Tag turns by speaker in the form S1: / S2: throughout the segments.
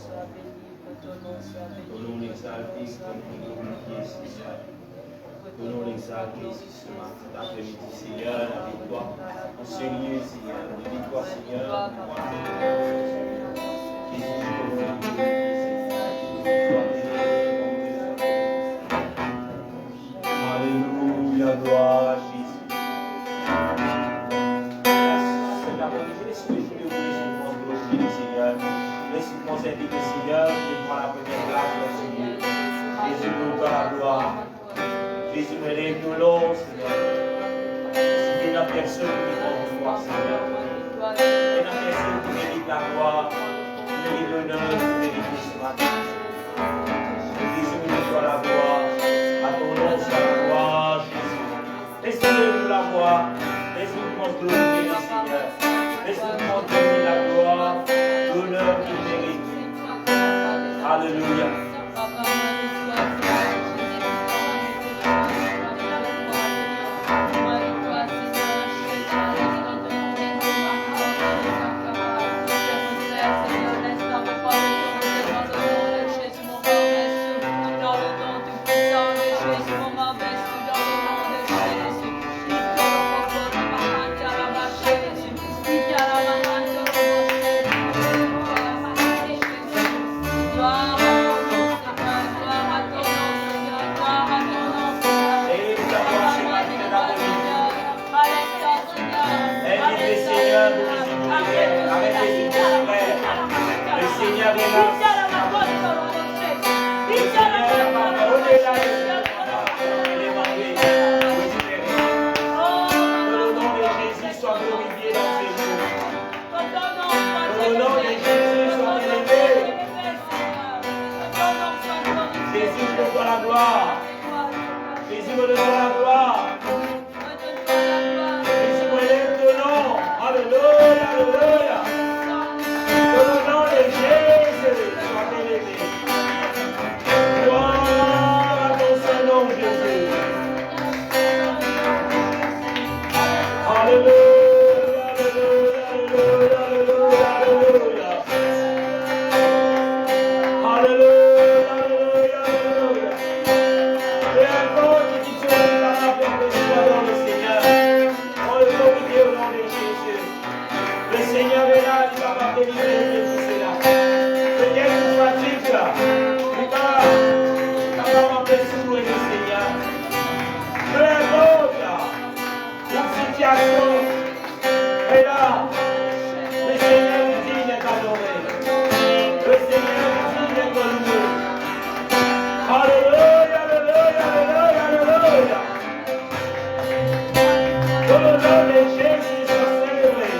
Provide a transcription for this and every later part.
S1: Ton nom l'exalté, ton nom glorifié, Seigneur. Ton nom l'exalté ce matin, après-midi, Seigneur, avec toi, en ce lieu, Seigneur, avec toi, Seigneur, Jésus, alléluia, gloire à Jésus. Cet après-midi, laisse-moi jouer au Jésus, glorifier, Seigneur. Laisse-moi indiquer, Seigneur, que prends la première place dans ce lieu. Jésus, nous donne la gloire. Jésus, me lève nos noms, Seigneur. C'est la personne qui compte toi, Seigneur. C'est la personne qui mérite la gloire, qui mérite l'honneur, qui mérite ce matin. Jésus, nous donne la gloire. À ton nom, soit la gloire, Jésus. Laisse-nous la gloire. Laisse-nous glorifier le Seigneur. Laisse-nous donner la gloire, l'honneur qu'il mérite. Alléluia. Jésus me donne la gloire. Jésus me lève ton nom. Alléluia, alléluia. Que le nom de Jésus soit élevé. Gloire à ton Saint-Nom, Jésus. Alléluia, alléluia, alléluia, alléluia, alléluia. Alléluia. Le Seigneur est là, il va pas délivrer de tout cela. Peut-être une fatigue là. Il va m'apporter sous le Seigneur. Peu importe là. La situation est là. Le Seigneur nous dit d'être adoré. Le Seigneur nous dit d'être loué. Alléluia, alléluia, alléluia, alléluia. Que le nom de Jésus soit célébré.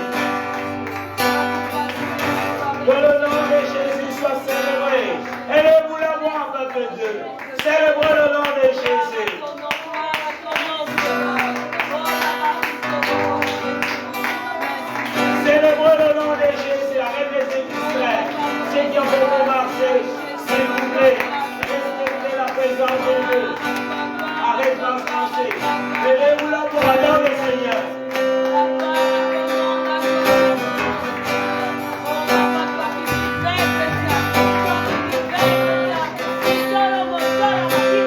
S1: Que le nom de Jésus soit célébré. Élevez-vous la voix, peuple de Dieu. Célébrez le nom de Jésus. Célébrez le nom de Jésus. Arrêtez de distraire. Ceux qui ont beaucoup marché, s'il vous plaît, respectez la présence de Dieu. Arrêtez de marcher. Élevez-vous la voix, adorez le Seigneur. Thank you.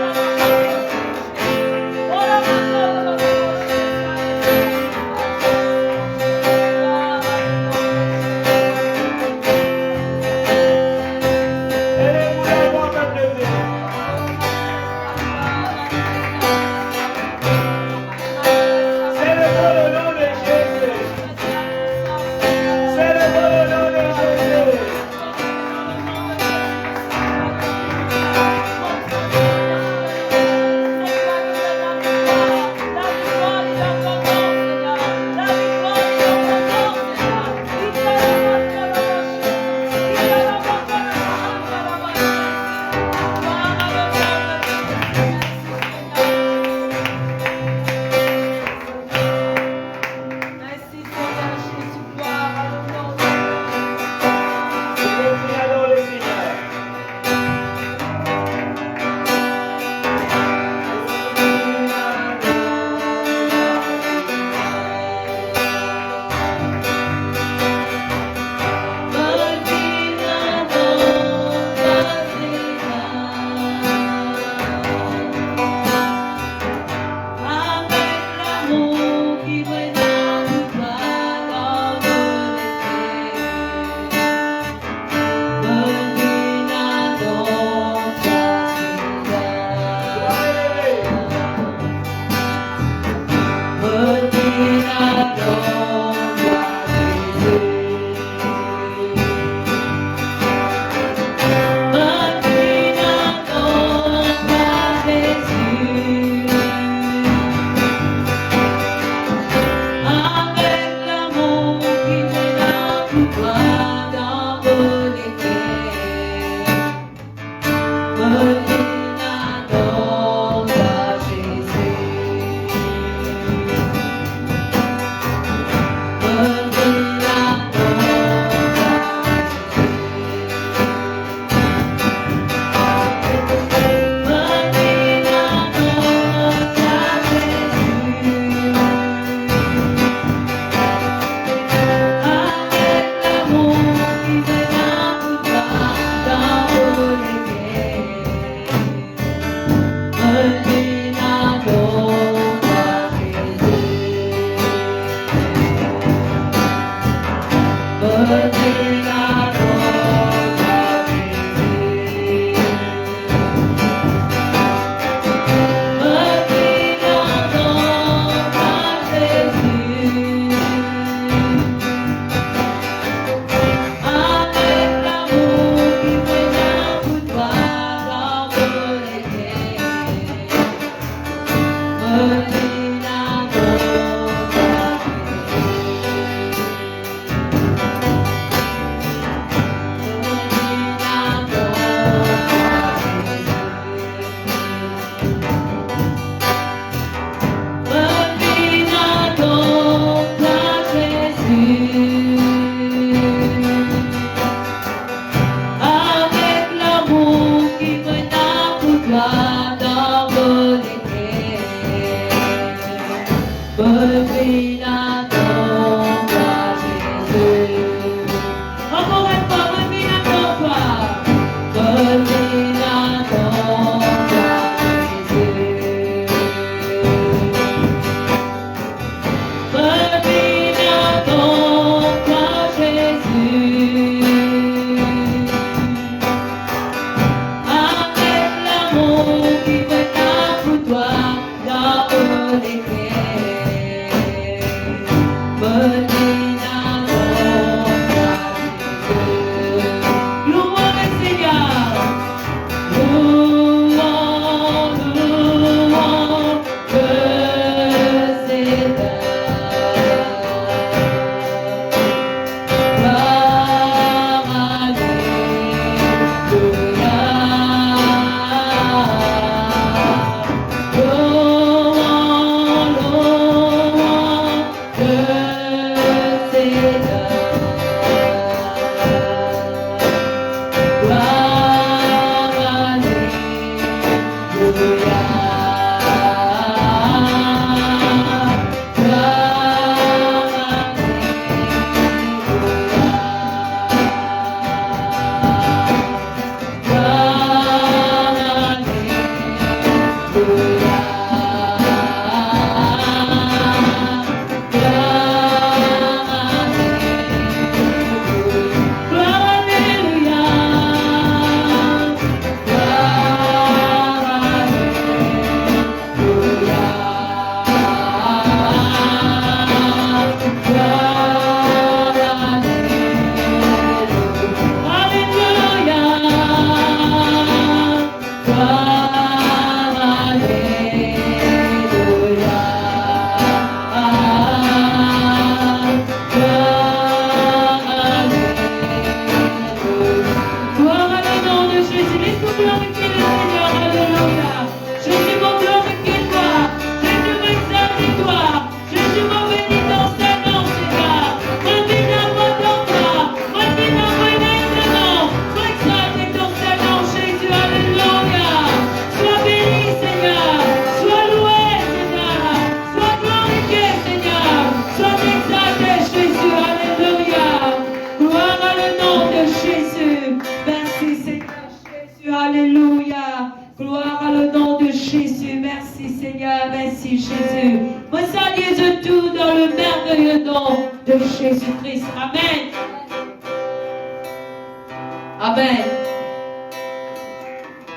S2: Amen.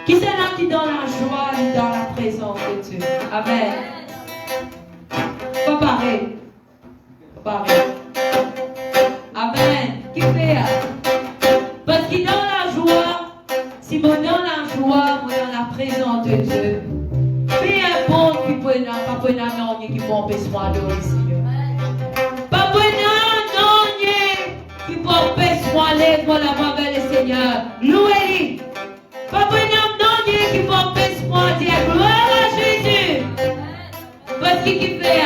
S2: Qui c'est là qui dans la joie et dans la présence de Dieu? Amen. Pas pareil. Pas pareil. Amen. Qui fait? Parce qu'il dans la joie, si vous dans la joie, vous dans la présence de Dieu, peu importe qui peut pas pour non qui peut empêcher moi de ici. Pas pour non qui peut empêcher moi d'aller pour la voix vers le Seigneur. Louez-le. Pas pour non qui peut empêcher moi de dire gloire à Jésus. Parce qu'il fait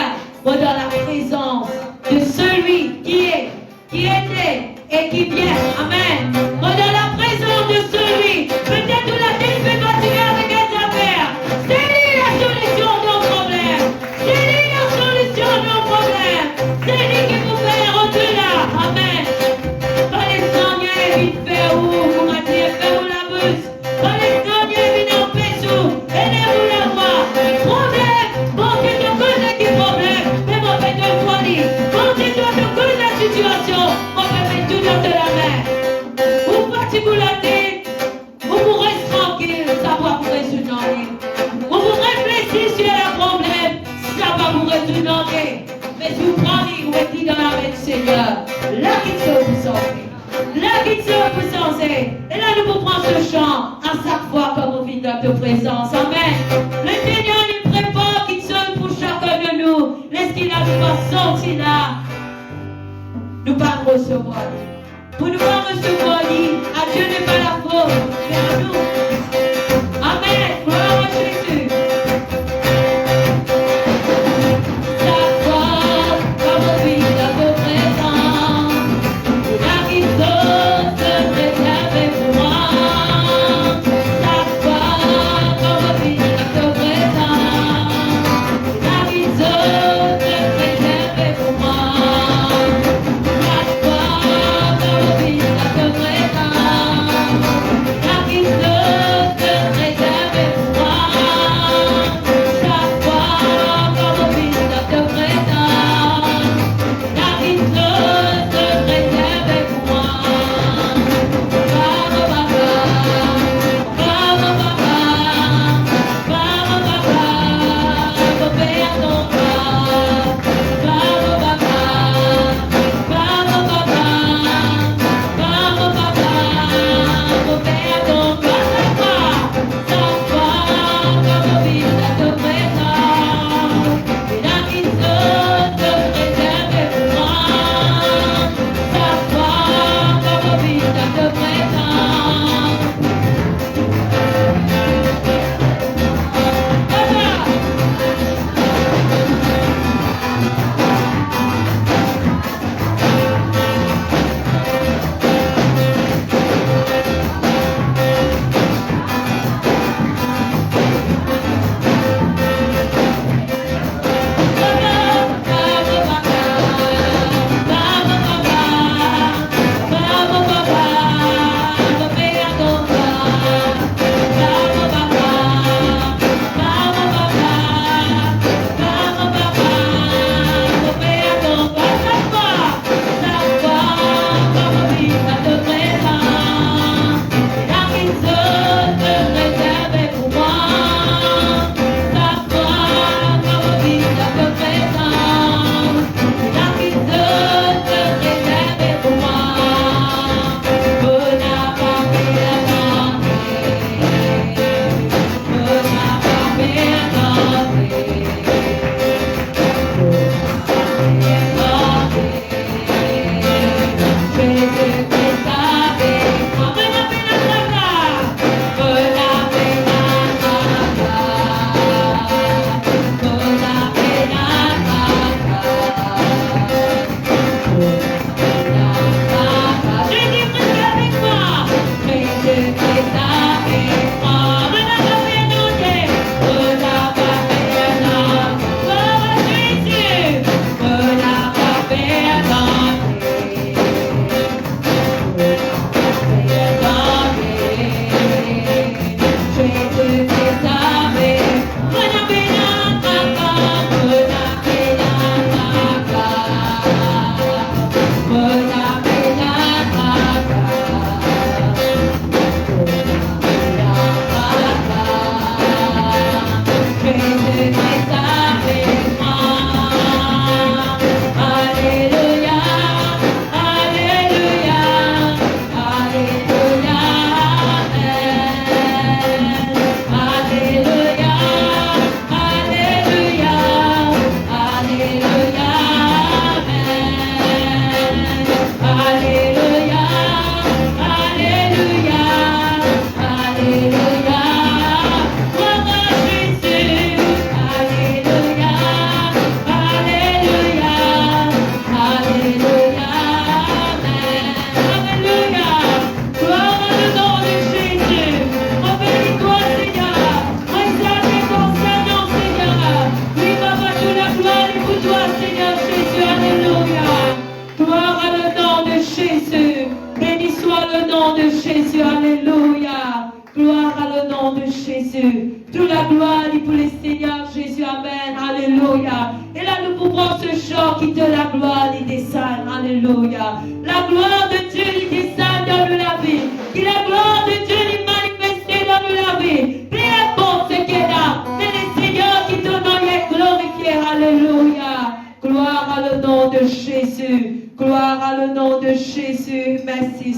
S2: dans la présence de celui qui est, qui était et qui vient. Amen. Dans la présence de celui, peut-être que la tête peut continuer avec un affaire. C'est lui la solution de nos problèmes. C'est lui la solution de nos problèmes. C'est lui qui vous fait au-delà. Amen. Quand les Seigneurs vite fait où vous m'attirez, fait où la bouche. Quand les Seigneurs viennent en paix, aidez-vous la voix. Problème, bon, que tu connais qui problème, mais mon fait de toi dire. Bon, tu dois te connaître la situation, mon fait de tout dans la main. Vous fatiguez la tête, vous vous restez tranquille, ça va vous résoudre. Vous vous réfléchissez sur le problème, ça va vous résoudre. Mais vous prenez, vous êtes dit dans la main du Seigneur, là qu'il se vous sortez. Là qu'il se vous sortez. Et là nous vous prenons ce chant à chaque fois que vous venez dans notre présence. Amen. Le Seigneur nous prépare qu'il sonne pour chacun de nous. Laisse qu'il a nous pas sortir là. Nous pas recevoir. Pour nous pas recevoir, à Dieu n'est pas la faute, mais à nous. Amen. Gloire à Jésus. Chaque fois que vous venez dans vos présences, là qu'il saute, reste avec moi. Chaque fois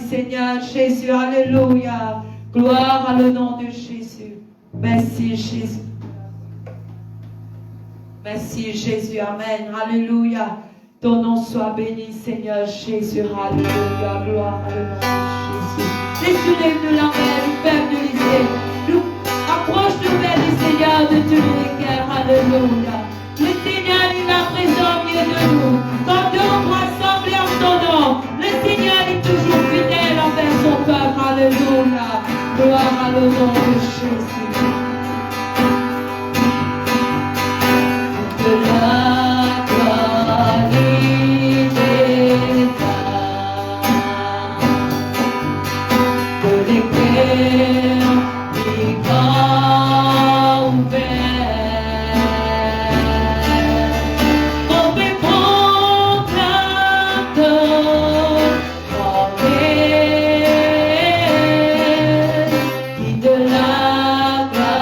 S2: Seigneur Jésus. Alléluia. Gloire à le nom de Jésus. Merci Jésus. Merci Jésus. Amen. Alléluia. Ton nom soit béni, Seigneur Jésus. Alléluia. Gloire à le nom de Jésus. Laisse-nous de la mer, nous Père de l'Israël. Nous approche-nous, Père du Seigneur, de tous les cœurs. Alléluia. Le Seigneur est là présent au milieu de nous. Quand deux ont rassemblé en ton nom, le Seigneur est toujours fidèle envers son peuple. Alléluia. Gloire à le nom de Jésus. De la qualité de l'éclair qui va ouvert. On peut prendre qui de la gloire.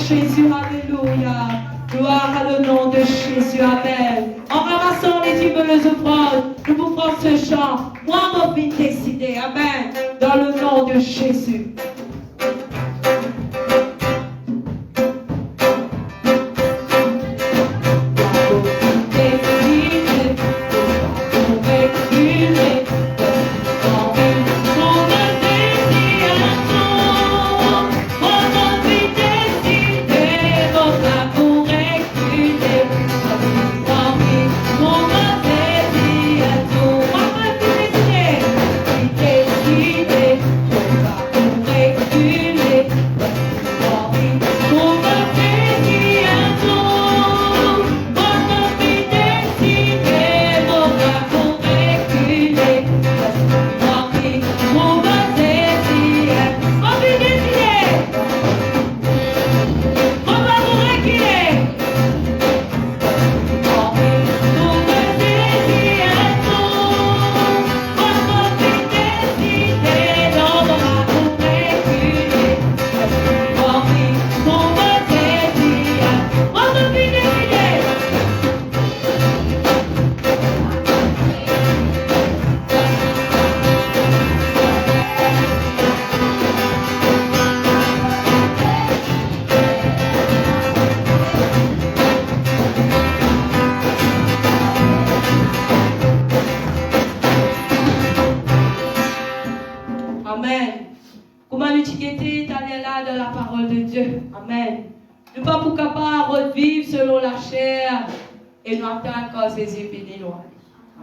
S2: Jésus, alléluia. Gloire à le nom de Jésus, amen. En ramassant les dîmes les offrandes, nous vous ferons ce chant. Moi, mon vie décidé, amen. Dans le nom de Jésus.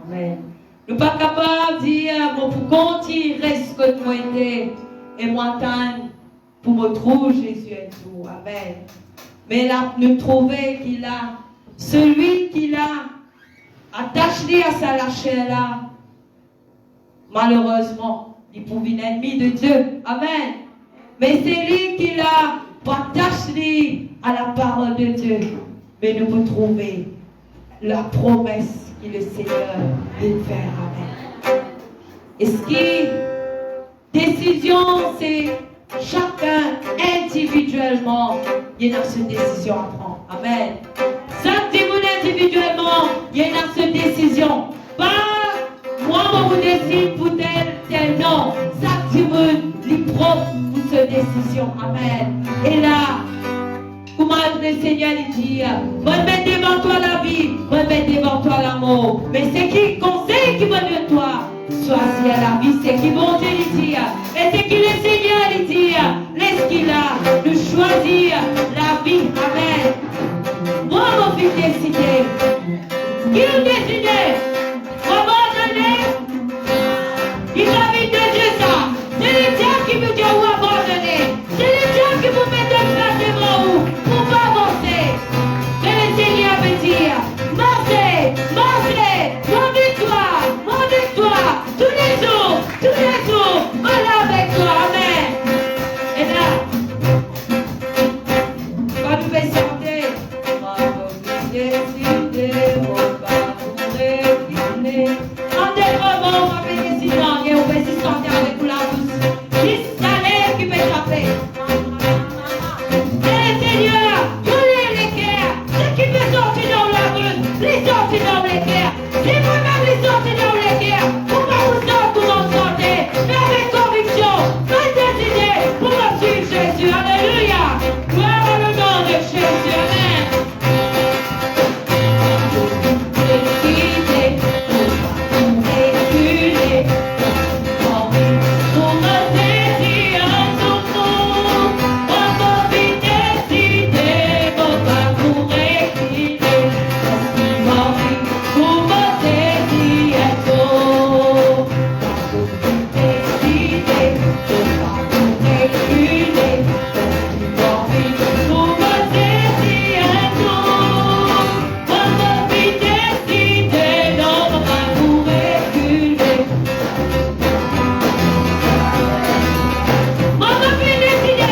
S2: Amen. Nous pas capables de dire, bon, pour continuer, reste que nous été, et moi, pour me trouver Jésus et tout. Amen. Mais là, nous trouver qu'il a, celui qui l'a attaché à sa lâcher là, malheureusement, il pouvait être ennemi de Dieu. Amen. Mais c'est lui qui l'a attaché à la parole de Dieu. Mais nous pouvons trouver la promesse que le Seigneur veut faire. Amen. Et ce qui décision, c'est chacun individuellement, il y a cette décision à prendre. Amen. Chaque monde individuellement, il y a cette décision. Pas moi, je vous décide pour tel non. Chaque monde, il prend pour cette décision. Amen. Et là, comment le Seigneur dit, va mettre devant toi la vie, va mettre devant toi l'amour. Mais c'est qui conseille qui va de toi choisir la vie, c'est qui bon Dieu dit. Et c'est qui le Seigneur dit, laisse qu'il a de choisir la vie. Amen. Moi, mon fils décidé. Qui nous décide? Abandonner. Il va vite de Dieu ça. C'est le diable qui vous dit où abandonner. C'est le diable qui vous met de face devant vous pour pas avancer. Mais le Seigneur veut dire, marchez, marchez, mon victoire, tous les jours, voilà avec toi, amen. Et là, quand nous faisons chanter, moi, vous décidez, on va vous réguler. En des moments, on va faire des silences et on va se chanter avec vous la douce. Juste l'air qui peut taper. Et le Seigneur, tous les cœurs, ceux qui veulent sortir dans la rue, les sortir dans les cœurs. C'est moi-même les sortir dans les cœurs. Pour pas vous sortir, pour m'en sortir. Mais avec conviction, pas décidé pour me suivre Jésus. Alléluia. Gloire au nom de Jésus. Amen. Décidé pour pas reculer. Pour me saisir son nom. Encore vite décidé pour pas vous reculer. Pour me saisir son décidé pour pas vous reculer. Pour me saisir son encore vite décidé non pas vous reculer. Encore vite décidé.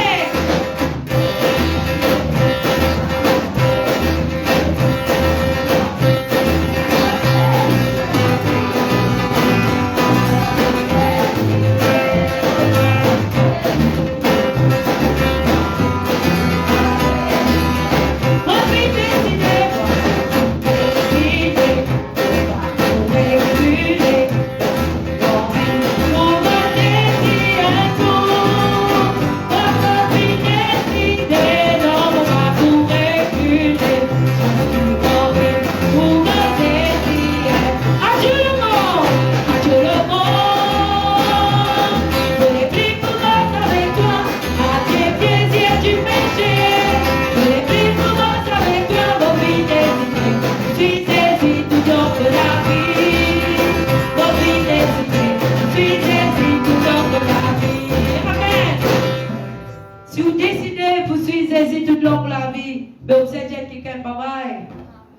S2: Si vous décidez pour suivre Jésus toute longue la vie, mais vous êtes quelqu'un bye bye.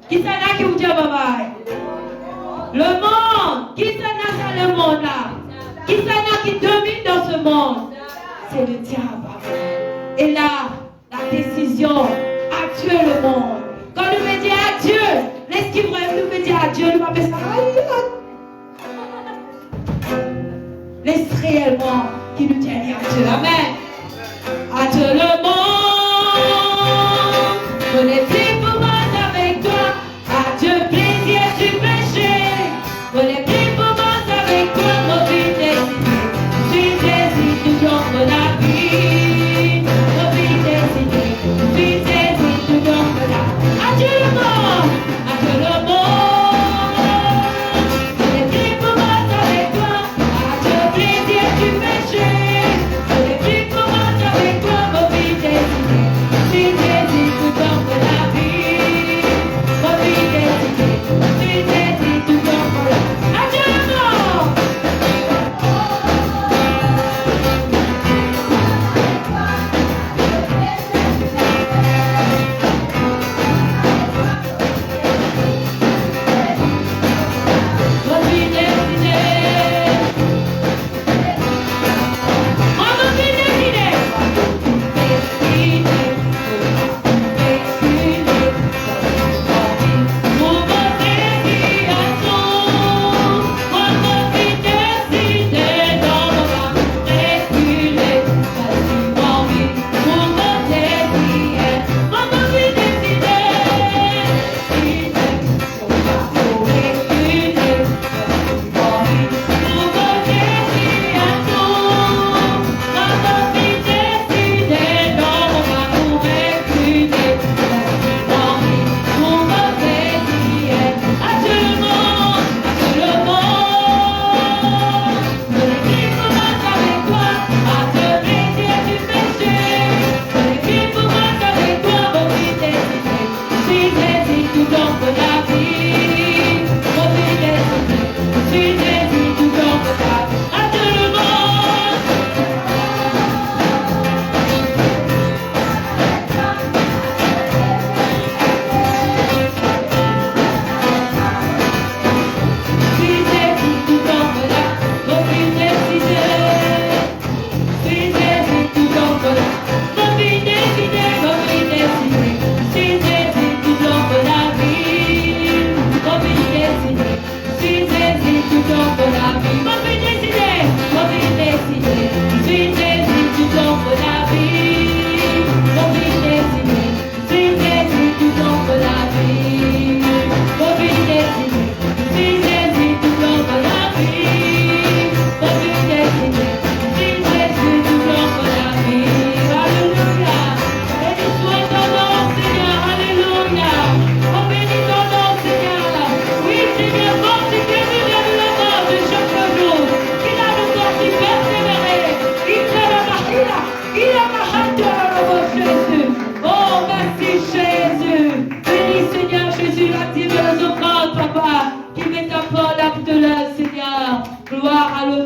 S2: Qui s'en a qui vous dit bye bye? Le monde, qui s'en a dans le monde là? Qui s'en a qui domine dans ce monde? C'est le diable. Et là, la décision, adieu le monde. Quand nous veut dire adieu, laisse qu'il nous veut dire adieu, nous va faire ça. Laisse réellement qui nous dit adieu. Amen. Adieu le monde, je n'ai plus pour moi avec toi. Adieu plaisir du péché, je n'ai plus pour moi avec toi. Mon vie décidée, tu décides toujours de la vie. Mon vie décidée, tu décides toujours de la vie. Adieu le monde, je n'ai plus pour moi avec toi. Adieu plaisir du péché, je n'ai plus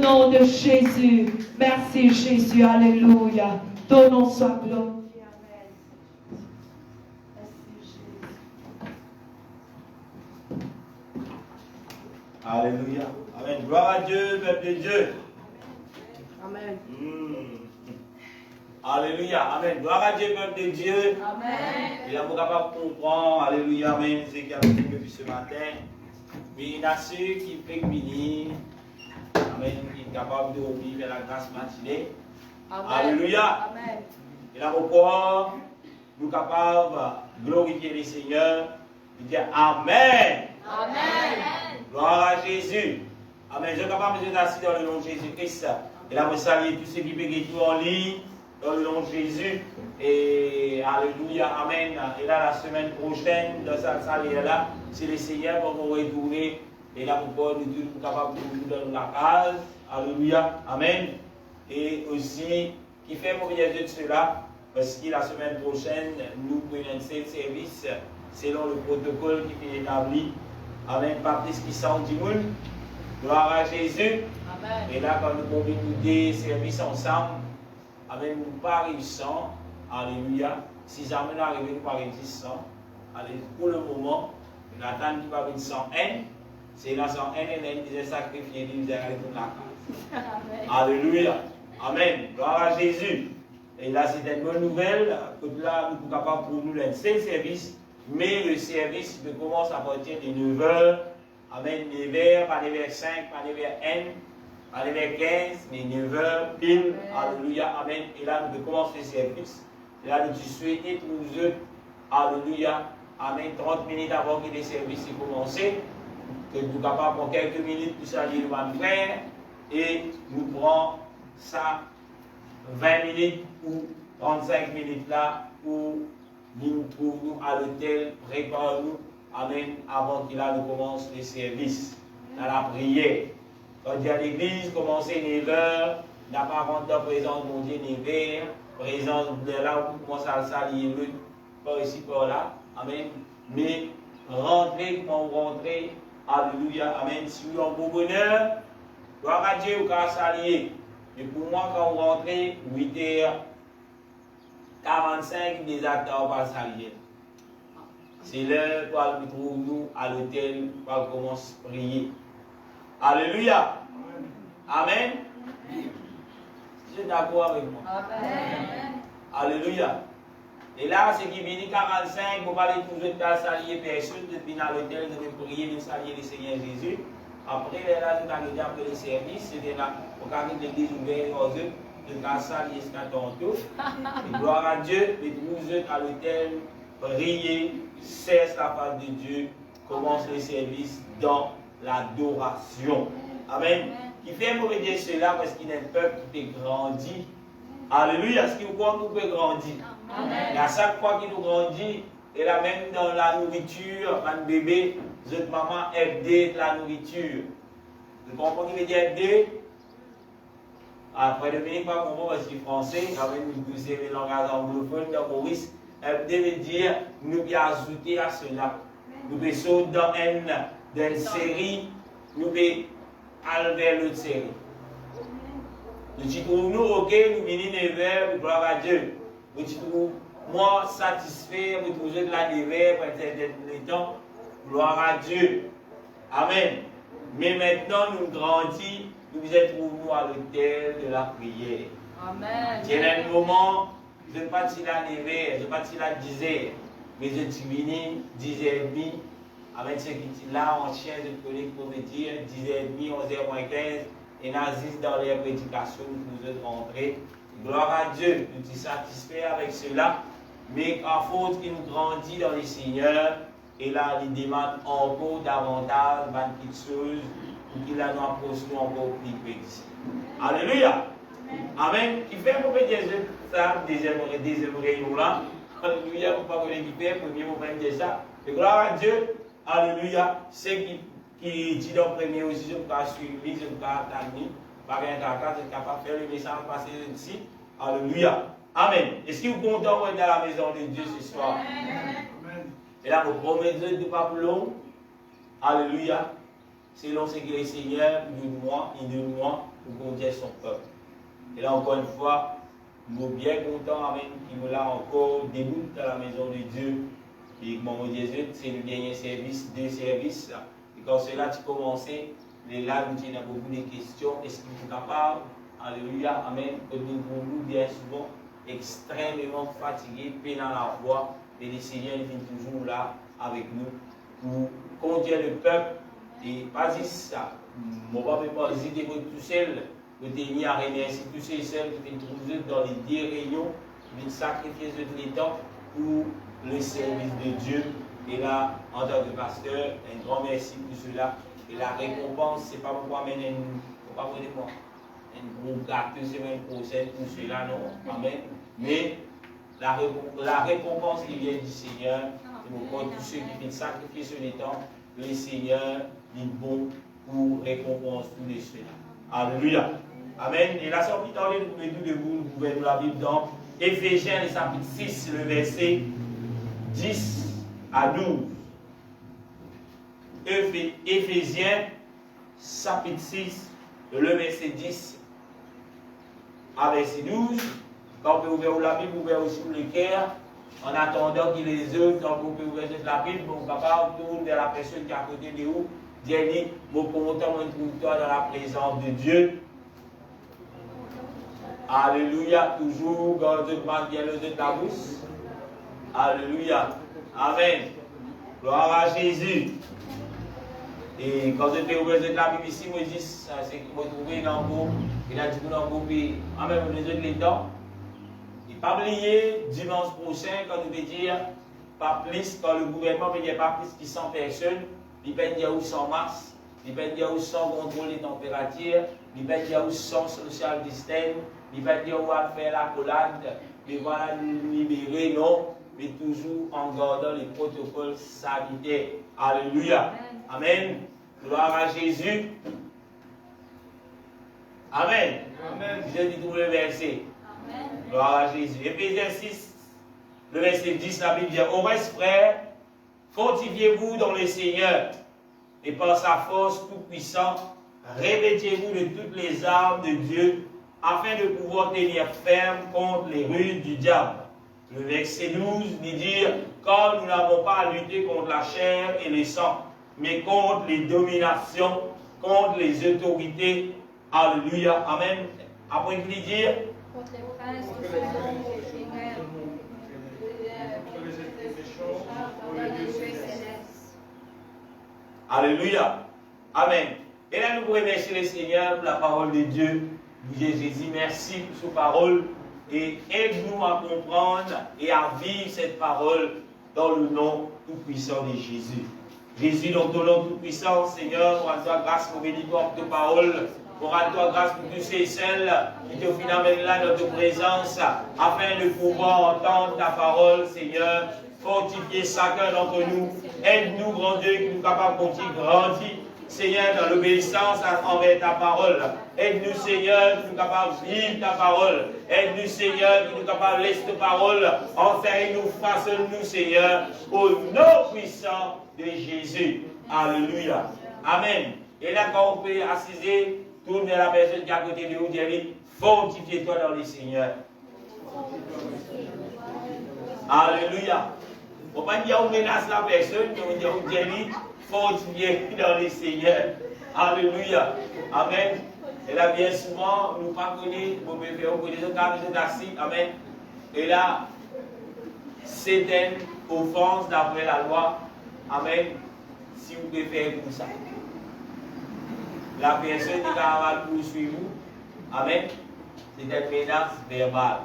S2: nom de Jésus. Merci Jésus. Alléluia. Ton nom soit glorifié.
S1: Alléluia. Amen. Gloire à Dieu, peuple de Dieu.
S3: Amen.
S1: Alléluia. Amen. Gloire à Dieu, peuple de Dieu.
S3: Amen.
S1: Et là, vous êtes capable de comprendre. Alléluia. Amen. C'est qu'il y a depuis ce matin. Mais il y a ceux qui peuvent venir. Amen. Qui sont capables de vivre la grâce matinée. Alléluia.
S3: Amen.
S1: Et là, pourquoi nous sommes capables de glorifier le Seigneur. Et dire Amen.
S3: Amen.
S1: Gloire à Jésus. Amen. Je suis capable de vous assis dans le nom de Jésus-Christ. Et là, vous saluez tous ceux qui peuvent tout en ligne dans le nom de Jésus. Et Alléluia. Amen. Et là, la semaine prochaine, dans cette salle-là, c'est le Seigneur pour nous retourner. Et là, vous pouvez nous être capables de nous donner la case. Alléluia. Amen. Et aussi, qui fait pour bien de cela, parce que la semaine prochaine, nous prenons un service selon le protocole qui est établi. Amen. Pas plus qui sent du monde. Gloire à Jésus.
S3: Amen.
S1: Et là, quand nous pouvons des services ensemble, Amen, nous pas réussissons. Alléluia. Si jamais nous arrivons, nous pas réussissons. Allez, pour le moment, nous attendons qu'il va venir sans haine. C'est là sans haine et nous disait sacrifier, nous disait aller pour la case. Alléluia. Amen. Gloire à Jésus. Et là, c'est une bonne nouvelle. Que là, nous sommes capables pour nous un seul service. Mais le service commence à partir de 9h. Amen. 9h, pas 9h5, pas 9h1, pas 9h15, mais 9h pile. Alléluia. Amen. Et là, nous commençons le service. Et là, nous souhaitons tous eux. Alléluia. Amen. 30 minutes avant que le service ait commencé. Que nous sommes capables pour quelques minutes pour saluer le frère. Et nous prenons ça 20 minutes ou 35 minutes là pour nous trouver à l'hôtel, prépare-nous, amen, avant qu'il nous commence le service, dans la prière. Quand il y a l'église, commencer 9h, n'a pas rentré présence de mon Dieu 9h, présence de là où commence à s'allier, par ici, par là, amen. Mais rentrer, quand vous rentrez, alléluia, amen. Si vous êtes en beau bonheur, gloire à Dieu, vous pouvez s'allier. Mais pour moi, quand vous rentrez, 8h45, des acteurs vont s'allier. C'est l'heure où nous trouvons à l'hôtel, où on commence à prier. Alléluia. Amen. Vous êtes d'accord avec moi?
S3: Amen.
S1: Alléluia. Et là, c'est qui vient 45, vous parlez toujours de s'allier personne, depuis dans l'hôtel, vous devez prier, de s'allier le Seigneur Jésus. Après, là, vous avez après le service, c'était là, vous avez l'église ouverte aux eux, de la salle jusqu'à tantôt. Et gloire à Dieu, et vous êtes à l'hôtel, priez, cesse la face de Dieu, commence le service dans l'adoration. Amen. Qui fait pour dire cela parce qu'il y a un peuple qui peut grandir. Alléluia. Est-ce que vous croyez qu'on peut grandir?
S3: Amen.
S1: Et à chaque fois qu'il nous grandit, et là même dans la nourriture, un bébé, votre maman aide la nourriture. Vous comprenez ce qu'il veut dire aider? Après, Dominique pas comprendre parce qu'il est français, quand même, vous avez le langage anglophone, donc Maurice, aider veut dire nous pouvons ajouter à cela. Nous pouvons sauter dans une série, nous pouvons aller vers l'autre série. Nous trouvons nous, ok, nous venons 9h, gloire à Dieu. Nous trouvons moi satisfait, vous trouvez de la 9h pour être temps, gloire à Dieu. Amen. Mais maintenant, nous grandissons, nous vous trouvons à l'hôtel de la prière.
S3: Amen.
S1: Il y a un moment, je ne sais pas si la 9h, je ne sais pas si la 10h, mais je suis venu 10h30, avec ce qui est là, en chien de collègue pour me dire, 10h30, 11h15, et n'assiste dans les prédications, nous êtes rentrés. Gloire à Dieu, nous sommes satisfaits avec cela, mais à faute qu'il nous grandit dans les Seigneurs, et là, il demande encore davantage de petites choses pour qu'il nous approche encore plus petit. Alléluia. Amen. Qui fait pour dire ça, deuxième réunion là. Alléluia, pour pas vous l'équiper, premier moment dire ça. Et gloire à Dieu. Alléluia. C'est qui dit dans le premier aussi, je ne peux pas suivre, je ne peux pas attendre. Par exemple, je ne peux pas faire le message passer ici. Alléluia. Amen. Est-ce que vous êtes content d'être dans la maison de Dieu ce soir? Amen. Et là, vous promettez de pas plus long. Alléluia. Selon ce que le Seigneur nous donne, il nous donne pour conduire son peuple. Et là, encore une fois, nous sommes bien contents, amen, qui nous l'a encore debout dans la maison de Dieu. Et mon Jésus, c'est le dernier service, deux services. Et quand cela, tu commençais, les là, nous avons beaucoup de questions. Est-ce qu'il est capable? Alléluia, amen. Que nous bien souvent extrêmement fatigués, peinant la voix. Et le Seigneur est toujours là avec nous pour conduire le peuple. Et pas dit ça. Mon papa ne pas hésiter pour tout seul. Vous tenir à remercier tous ces seuls qui viennent trouver dans les 10 rayons, qui viennent sacrifier tous les temps pour le service de Dieu. Et là, en tant que pasteur, un grand merci pour cela. Et la récompense, ce n'est pas pour amener un gros gâteau semaine prochaine pour cela, non. Amen. Mais la récompense qui vient du Seigneur, c'est pour tous ceux qui viennent sacrifier sur les temps, le Seigneur est bon pour récompense tous les ceux-là. Alléluia. Amen. Et la sortie dans les nous debout, nous pouvons nous la Bible dans Éphésiens, le chapitre 6, le verset 10 à 12. Éphésiens, chapitre 6, le verset 10 à verset 12. Quand vous pouvez ouvrir la Bible, vous pouvez aussi le cœur, en attendant qu'il les œuvre, donc vous pouvez ouvrir la Bible, vous pouvez tourner vers la personne qui est à côté de vous, dire, mon commentaire, mon introducteur dans la présence de Dieu. Alléluia, toujours, gardez bien le de la bouche. Alléluia. Amen. Gloire à Jésus. Et quand je vais ouvrir la Bible ici, moi je dis, c'est que vous trouvez dans le groupe, il a dit dans le groupe, en même les autres les dents. Et pas oublier, dimanche prochain, quand nous veut dire, pas plus, quand le gouvernement veut dire pas plus de 100 personnes, il peut dire où sans masque, il peut dire où sans contrôle des températures, il peut dire où sans social distance, il peut dire où à faire la collade, mais voilà, libérer, non, mais toujours en gardant les protocoles sanitaires. Alléluia. Amen. Gloire à Jésus. Amen. Amen. Je dis tout le verset. Amen. Gloire à Jésus. Éphésiens 6, le verset 10, la Bible dit, au reste, frères, fortifiez-vous dans le Seigneur, et par sa force toute-puissante, revêtez-vous de toutes les armes de Dieu, afin de pouvoir tenir ferme contre les ruses du diable. Le verset 12 dit dire, car nous n'avons pas à lutter contre la chair et le sang, mais contre les dominations, contre les autorités. Alléluia. Amen. Après, il dit dire,
S3: contre les princes de ce monde des ténèbres, contre les esprits méchants, dans les lieux célestes.
S1: Alléluia. Amen. Et là, nous pouvons remercier le Seigneur pour la parole de Dieu. Jésus, merci pour cette parole. Et aide-nous à comprendre et à vivre cette parole dans le nom tout-puissant de Jésus. Jésus, dans ton nom tout-puissant, Seigneur, on rend toi grâce pour bénir ta parole. On rend toi grâce pour tous ces celles qui te finalement là dans ta présence, afin de pouvoir entendre ta parole, Seigneur. Fortifier chacun d'entre nous. Aide-nous, grand Dieu, qui nous capable de continuer grandir. Seigneur, dans l'obéissance envers ta parole. Aide-nous, Seigneur, qui nous capable de vivre ta parole. Aide-nous, Seigneur, qui nous capable de laisser ta parole. Enseigne-nous, façonne-nous, Seigneur, au nom puissant de Jésus. Alléluia. Amen. Et là, quand on peut assiser, tourne vers la personne qui est à côté de vous, dit, fortifie-toi dans le Seigneur. Alléluia. On ne va pas dire qu'on menace la personne, mais on dit qu'on dit, fortifiez dans le Seigneur. Alléluia. Amen. Et là, bien souvent, nous ne pas connaître, on peut faire des cas, nous sommes assis. Amen. Et là, c'est une offense d'après la loi. Amen. Si vous pouvez faire comme ça. La personne qui va poursuivre vous. Amen. C'est une menace verbale.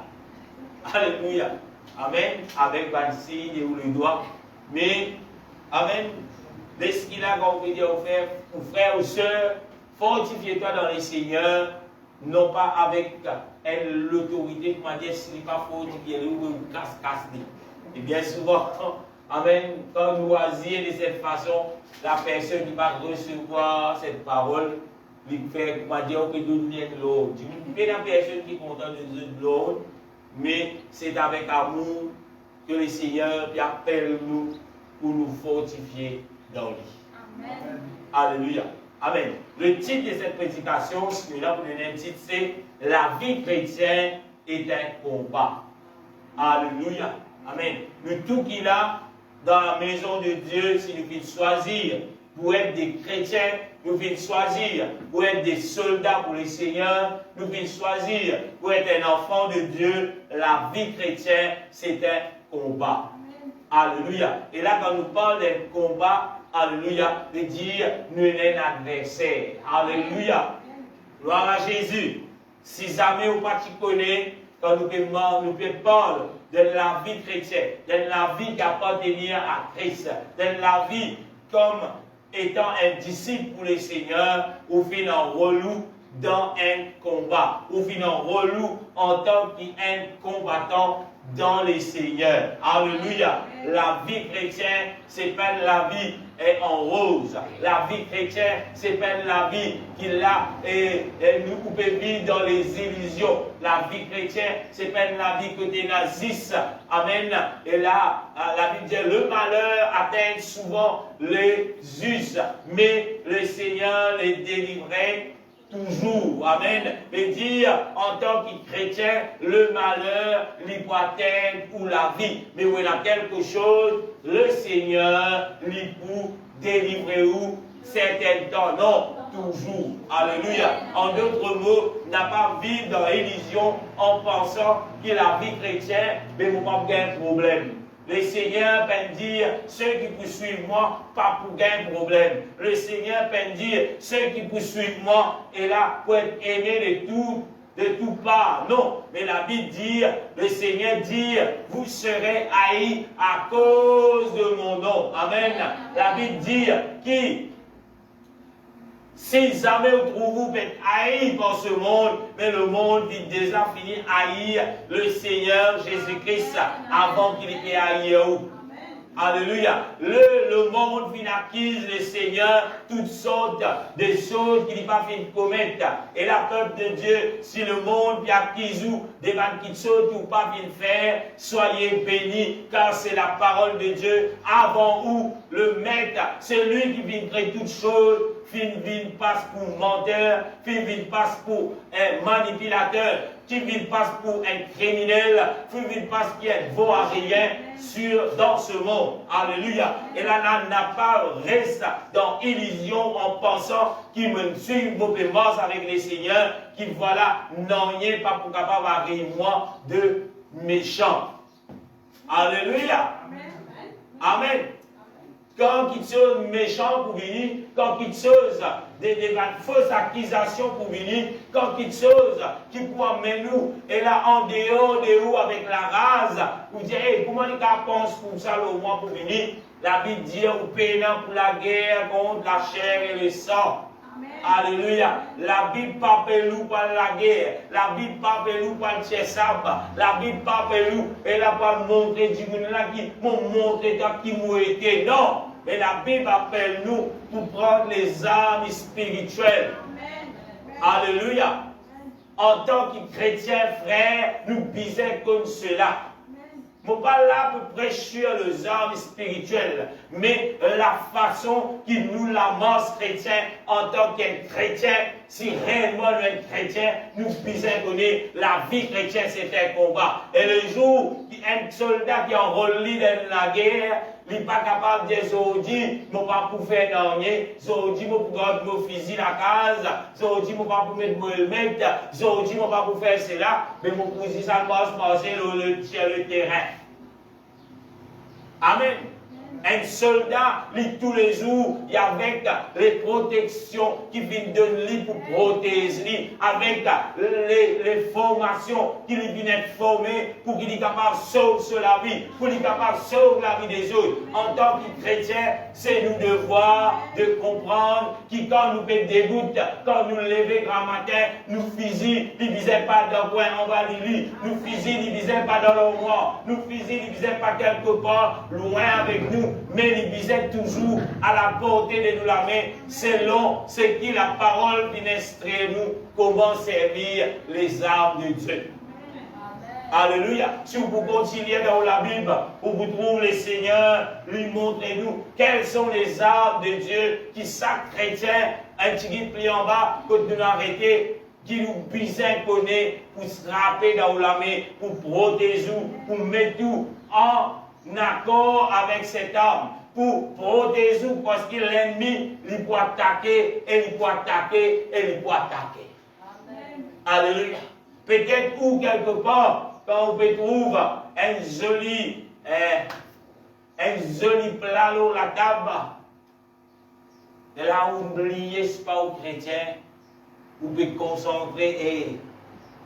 S1: Alléluia. Amen. Avec un signe ou le doigt. Mais, Amen. De ce qu'il a compris dire aux frères, aux sœurs, fortifiez-toi dans le Seigneur, non pas avec l'autorité, qui m'a dit, s'il n'est pas fortifié, vous casse. Et bien souvent, Amen, quand nous choisissons de cette façon, la personne qui va recevoir cette parole, lui fait, qui m'a dit, on peut donner de l'eau. Mais la personne qui est contente de donner de l'eau, mais c'est avec amour que le Seigneur appelle nous pour nous fortifier dans lui. Amen. Alléluia. Amen. Le titre de cette prédication, si nous allons vous donner un titre, c'est « La vie chrétienne est un combat ». Alléluia. Amen. Le tout qu'il a dans la maison de Dieu, si nous voulons choisir pour être des chrétiens, nous voulons choisir pour être des soldats pour le Seigneur, nous voulons choisir pour être un enfant de Dieu. La vie chrétienne, c'est un combat. Alléluia. Et là, quand nous parlons d'un combat, alléluia, de dire nous sommes un adversaire. Alléluia. Gloire à Jésus. Si jamais vous ne connaissez pas, quand nous parlons de la vie chrétienne, de la vie qui appartient à Christ, de la vie comme étant un disciple pour le Seigneur, ou fin en relou dans un combat, ou fin en relou en tant qu'un combattant dans le Seigneur. Alléluia. La vie chrétienne, c'est pas la vie en rose. La vie chrétienne, c'est pas la vie qui a et nous pouvons vivre dans les illusions. La vie chrétienne, c'est pas la vie côté naziste. Amen. Et là, la Bible dit le malheur atteint souvent les justes, mais le Seigneur les délivrait toujours. Amen. Et dire en tant que chrétien, le malheur, l'hypothèque ou la vie. Mais où il y a quelque chose, le Seigneur lui pour délivrer ou certains temps. Non, toujours. Alléluia. En d'autres mots, n'a pas vivre dans l'illusion en pensant que la vie chrétienne, mais vous n'avez pas un problème. Le Seigneur peut dire, ceux qui poursuivent moi, pas pour gagner problème. Le Seigneur peut dire, ceux qui poursuivent moi, est là pour être aimé de tout part. Non, mais la Bible dit, le Seigneur dit, vous serez haïs à cause de mon nom. Amen. La Bible dit, qui si jamais vous trouvez vous êtes haïs par ce monde, mais le monde vit déjà fini haïr le Seigneur Jésus-Christ avant qu'il ait haï. Alléluia. Le monde vient acquise le Seigneur toutes sortes de choses qu'il n'a pas fait commettre. Et la peuple de Dieu, si le monde vient acquise ou des choses qu'il n'a pas fait faire, soyez bénis, car c'est la parole de Dieu. Avant où le maître, c'est lui qui vient créer toutes choses. Fin passe pour menteur, fin passe pour un manipulateur, qui passe pour un criminel, fin passe qui est vaut à rien dans ce monde. Alléluia. Et là, n'a pas reste dans illusion en pensant qu'il me suit mauvaisement avec les seigneurs, qui voilà, n'en est pas pour capable arriver moi de méchant. Alléluia. Amen. Quand quelque chose de méchant pour venir, quand quelque chose des fausses accusations pour venir, quand quelque chose qui peut amener nous, et là en dehors de où avec la rase, vous dites, hey, comment les gars pensent pour ça le mois pour venir? La Bible dit, vous payez pour la guerre contre la chair et le sang. Alléluia. La Bible parle nous par la guerre. La Bible parle nous par le chessab. La Bible parle nous et la pas montrer du monde là qui montrer qui nous était. Non. Mais la Bible appelle nous pour prendre les armes spirituelles. Alléluia. En tant que chrétiens, frères, nous bisons comme cela. Je ne suis pas là pour prêcher les armes spirituelles, mais la façon qu'il nous l'amorce chrétien en tant qu'un chrétien, si réellement nous sommes chrétiens, nous puissions connaître la vie chrétienne, c'est un combat. Et le jour un soldat qui est enrôlé dans la guerre, il n'est pas capable de dire aujourd'hui, je ne peux pas pour faire rien, aujourd'hui, je ne peux pas garder mon fusil à case, aujourd'hui, je ne peux pas pour mettre mon helmet, aujourd'hui, je ne peux pas pour faire cela, mais mon fusil, ça passe sur le terrain. Amen. Un soldat, tous les jours, il y a avec les protections qui viennent de lui pour protéger, avec les formations qui lui viennent être formées pour qu'il soit capable de sauver la vie, pour qu'il soit capable de sauver la vie des autres. En tant que chrétien, c'est nous devoir de comprendre que quand nous faisons des doutes, quand nous levons grand matin, nous fusil, il ne visait pas dans le coin, on va lui, nous fusil, il ne visait pas dans le roi, nous fusil, il ne visait pas quelque part, loin avec nous. Mais il visait toujours à la portée de nous la main, selon ce que la parole vient instruire nous, comment servir les armes de Dieu. Alléluia. Si vous continuez dans la Bible, vous trouvez le Seigneur, lui montrez-nous quelles sont les armes de Dieu qui chaque chrétien un petit guide pli en bas, quand nous arrêter, qui nous besoin connaît pour se frapper dans la main, pour protéger, pour mettre tout en accord avec cette arme, pour protéger, parce que l'ennemi, il peut attaquer, et il peut attaquer, et il peut attaquer. Amen. Alléluia. Peut-être où quelque part, quand on peut trouver un joli plat sur la table, et là, oubliez ce pas aux chrétiens, vous pouvez concentrer et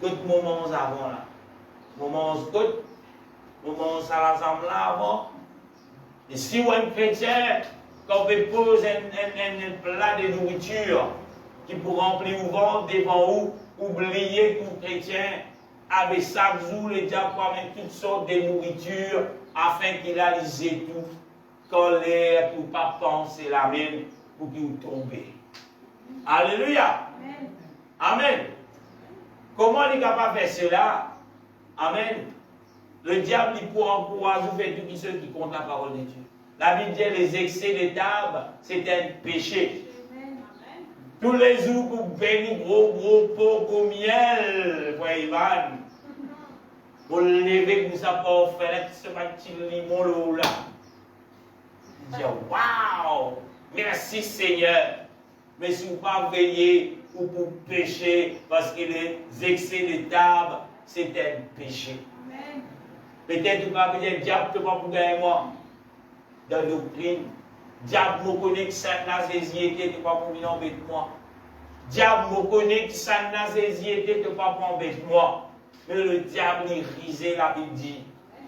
S1: tout moment avant là. Moment ça l'assemble là avant. Et si vous êtes un chrétien, quand vous posez un plat de nourriture qui pour remplir vos ventre devant vous, oubliez que vous chrétien, avec chaque jour, le diable promène toutes sortes de nourriture afin qu'il a lisé tout. Quand l'air pour ne pas penser la même pour qu'il vous tombe. Alléluia. Amen. Comment il est capable de faire cela? Amen. Le diable, il pourra encourager faire tout ceux qui comptent la parole de Dieu. La Bible dit les excès de table, c'est un péché. Amen. Tous les jours, vous bénissez gros pots au miel, frère Ivan. Vous levez, vous avez fait ce petit limon là. Vous dites, waouh, merci Seigneur. Mais si vous ne pas veiller ou pour pécher, parce que les excès de table, c'est un péché. Amen. Peut-être que vous ne pouvez pas diable ne pas pour gagner moi. Dans la doctrine, diable me connaît que ça n'a zéziété, tu ne pas pour venir embêter moi. Diable me connaît que ça n'a zéziété, tu ne pas pour embêter moi. Mais le diable, il risait, la Bible dit.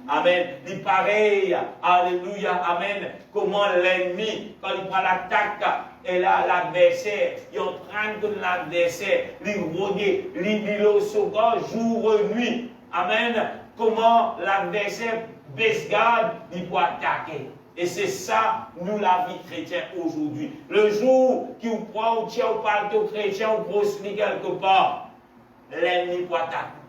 S1: Amen. Il est pareil. Alléluia. Amen. Comment l'ennemi, quand il prend l'attaque, et là, l'adversaire, il est en train de l'adversaire, il rôde, il au second, jour et nuit. Amen. Comment l'adversaire baisse garde, il peut attaquer. Et c'est ça, nous, la vie chrétienne aujourd'hui. Le jour qui vous prend, ou tient au paletot chrétien, ou proslit quelque part, l'ennemi peut attaquer.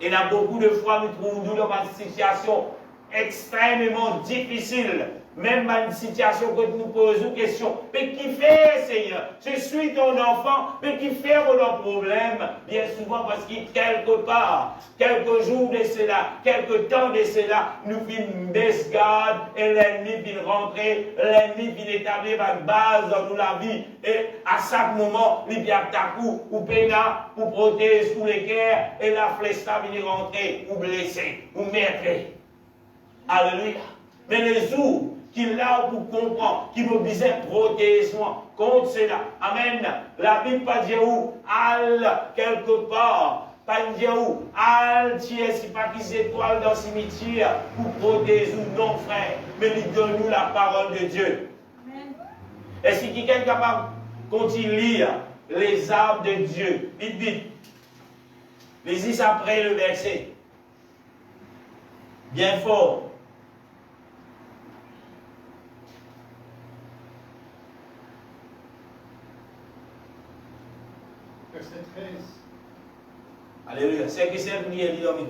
S1: Et il y a beaucoup de fois, nous trouvons dans une situation extrêmement difficile. Même dans une situation que nous posons question. Mais qui fait, Seigneur? Je suis ton enfant, mais qui fait mon problème? Bien souvent parce que quelque part, quelques jours de cela, quelques temps de cela, nous finissons baisse garde et l'ennemi vient rentrer, l'ennemi vient établir une base dans la vie. Et à chaque moment, il vient attaquer ou pénal, ou protéger sous les cœurs, et la flèche vient rentrer, ou blesser, ou mettre. Alléluia. Mais les jours qu'il a pour comprendre, qui me disait protéger-moi contre cela. Amen. La Bible pas dire où, al quelque part, pas dire où, al tiens, si pas qu'ils étoiles dans le cimetière pour protéger ou non, frère. Mais il donne-nous la parole de Dieu. Amen. Est-ce que quelqu'un est capable, quand il lit les arbres de Dieu, vite, lisez après le verset. Bien fort.
S4: Verset 13.
S1: Alléluia. C'est que c'est un prière, dit l'homme.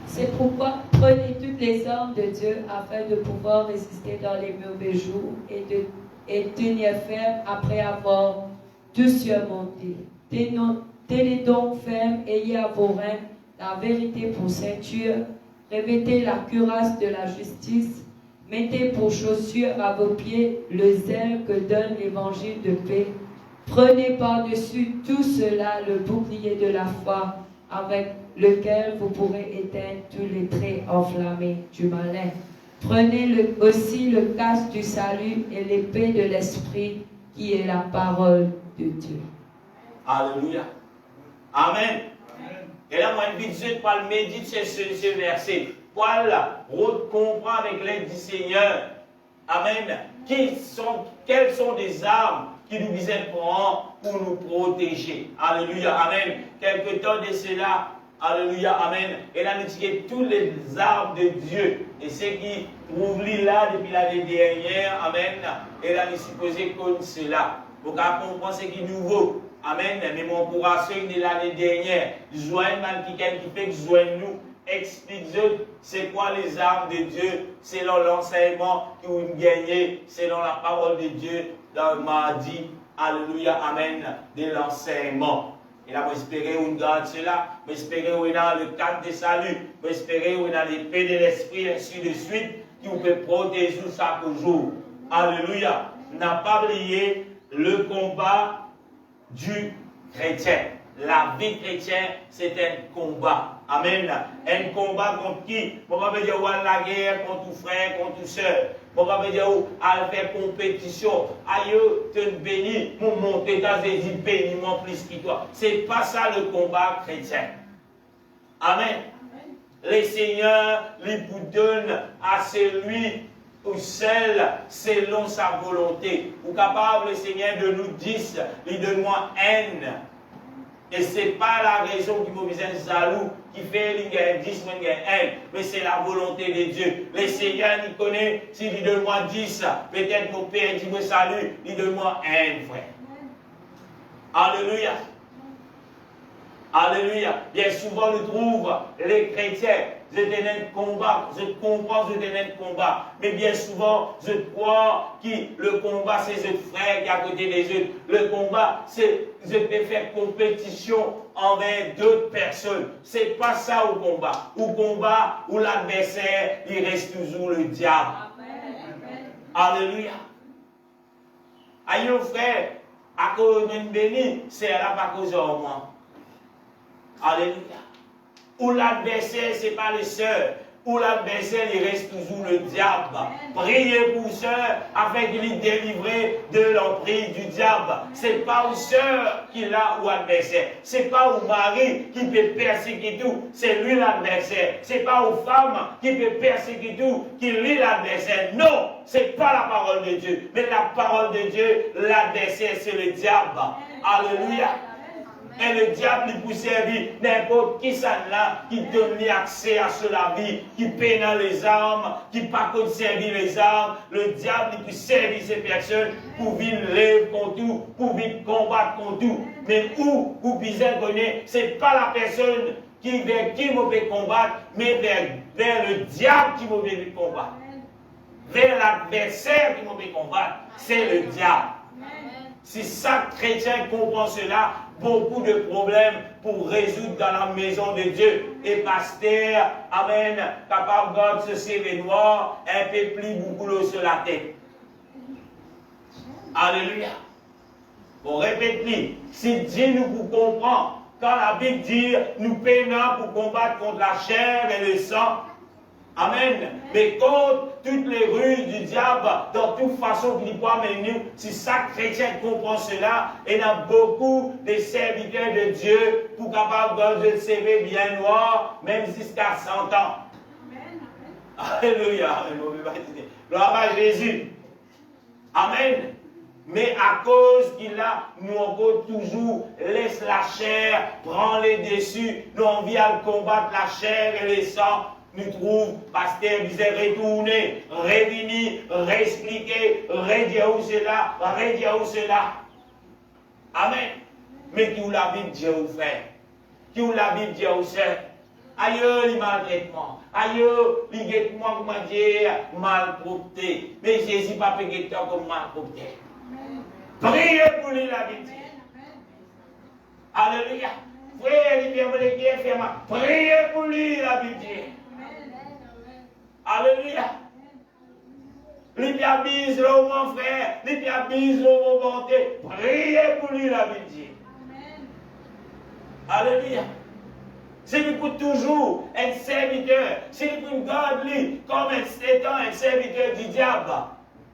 S2: C'est pourquoi prenez toutes les armes de Dieu afin de pouvoir résister dans les mauvais jours et tenir ferme après avoir tout surmonté. Tenez donc ferme, ayez à vos reins la vérité pour ceinture, revêtez la cuirasse de la justice, mettez pour chaussures à vos pieds le zèle que donne l'évangile de paix. Prenez par-dessus tout cela le bouclier de la foi, avec lequel vous pourrez éteindre tous les traits enflammés du malin. Prenez aussi le casque du salut et l'épée de l'esprit, qui est la parole de Dieu.
S1: Alléluia. Amen. Et là, moi, je vais pas méditer ce verset. Voilà, comprendre avec l'aide du Seigneur. Amen. Quelles sont les armes qui nous disaient prendre pour nous protéger? Alléluia. Amen. Quelque temps de cela, alléluia. Amen. Et là, nous tirons tous les armes de Dieu. Et ceux qui trouvent là depuis l'année dernière, amen. Et là, nous supposons comme cela. Pour qu'on comprenne ce qui est nouveau. Amen. Mais mon courage de l'année dernière, joignent qui fait que joignent-nous, explique-eux c'est quoi les armes de Dieu selon l'enseignement que vous gagnez, selon la parole de Dieu dans le mardi. Alléluia, amen, de l'enseignement. Et là, j'espère qu'on garde cela, j'espère qu'on est dans le cadre de salut, j'espère qu'on est dans l'épée de l'esprit, ainsi de suite, qui vous peut protéger chaque jour. Alléluia. N'a pas oublié le combat du chrétien. La vie chrétienne, c'est un combat. Amen. Un combat contre qui? On va dire la guerre contre tout frère, contre tout soeur. On va dire à faire compétition. Aïe, te bénis, mon monter dans les îles, bénis mon plus que toi. C'est pas ça le combat chrétien. Amen. Le Seigneur lui vous donne à celui ou seul selon sa volonté. Ou capable le Seigneur de nous dire, lui donne-moi haine. Et ce n'est pas la raison qui me besoin jaloux, qui fait qu'il y a 10, il y a 1, mais c'est la volonté de Dieu. Le Seigneur il connaît, s'il lui donne-moi 10, peut-être mon Père dit me salue, il donne-moi 1, frère. Alléluia. Alléluia. Bien souvent, nous trouvons les chrétiens, je tenais un combat, je comprends, je tenais un combat. Mais bien souvent, je crois que le combat, c'est ce frère qui est à côté des autres. Le combat, c'est je peux faire compétition envers d'autres personnes. C'est pas ça au combat. Au combat, où l'adversaire, il reste toujours le diable. Amen. Alléluia. Aïe, frère, à cause d'une béni, c'est là pas cause de moi. Alléluia. Où l'adversaire, ce n'est pas le sœur. Où l'adversaire, il reste toujours le diable. Priez pour sœur afin qu'il est délivré de l'emprise du diable. Ce n'est pas aux sœurs qu'il a ou adversaire. Ce n'est pas au mari qui peut persécuter tout. C'est lui l'adversaire. Ce n'est pas aux femmes qui peut persécuter tout, qui lit l'adversaire. Non, ce n'est pas la parole de Dieu. Mais la parole de Dieu, l'adversaire, c'est le diable. Alléluia. Et le diable lui peut servir n'importe qui ça là, qui donne accès à cela vie, qui paie dans les armes, qui pas contre servir les armes. Le diable lui peut servir ces personnes pour venir lever contre tout, pour venir combattre contre tout. Mais où vous besoin connaître, c'est pas la personne vers qui vous pouvez combattre, mais vers le diable qui vous pouvez combattre. Vers l'adversaire qui vous pouvez combattre, c'est le diable. Si chaque chrétien comprend cela, beaucoup de problèmes pour résoudre dans la maison de Dieu. Et pasteur, amen, capable de se serrer noir, un peu plus beaucoup l'eau sur la tête. Alléluia. Bon, répète-le. Si Dieu nous comprend, quand la Bible dit, nous peinons pour combattre contre la chair et le sang, amen. Mais contre toutes les ruses du diable, dans toute façon qu'il peut amener, si chaque chrétien comprend cela, il y a beaucoup de serviteurs de Dieu pour capable de se lever bien noir, même jusqu'à 100 ans. Amen. Alléluia. Gloire à Jésus. Amen. Mais à cause qu'il a, nous encore toujours laisse la chair prendre les dessus, nous on vient combattre la chair et le sang. Nous trouvons, pasteur, disait retourner, revenir, réexpliquer, redire où cela, redire où cela. Amen. Mais qui ou la Bible dit au frère, qui ou la Bible dit au sœur, aïe, les maltraitements, aïe, les guettements, comment dire, malpropreté. Mais Jésus pas fait guettement comme malpropreté. Priez pour lui, la Bible dit. Alléluia. Frère, il vient de guerre, ferme. Priez pour lui, la Bible dit. Alléluia. Lui qui abuse le mon frère, lui qui abuse le mon bonté. Priez pour lui, la Bible dit. Alléluia. C'est lui pour toujours être serviteur. C'est lui pour garder lui comme étant un serviteur du diable.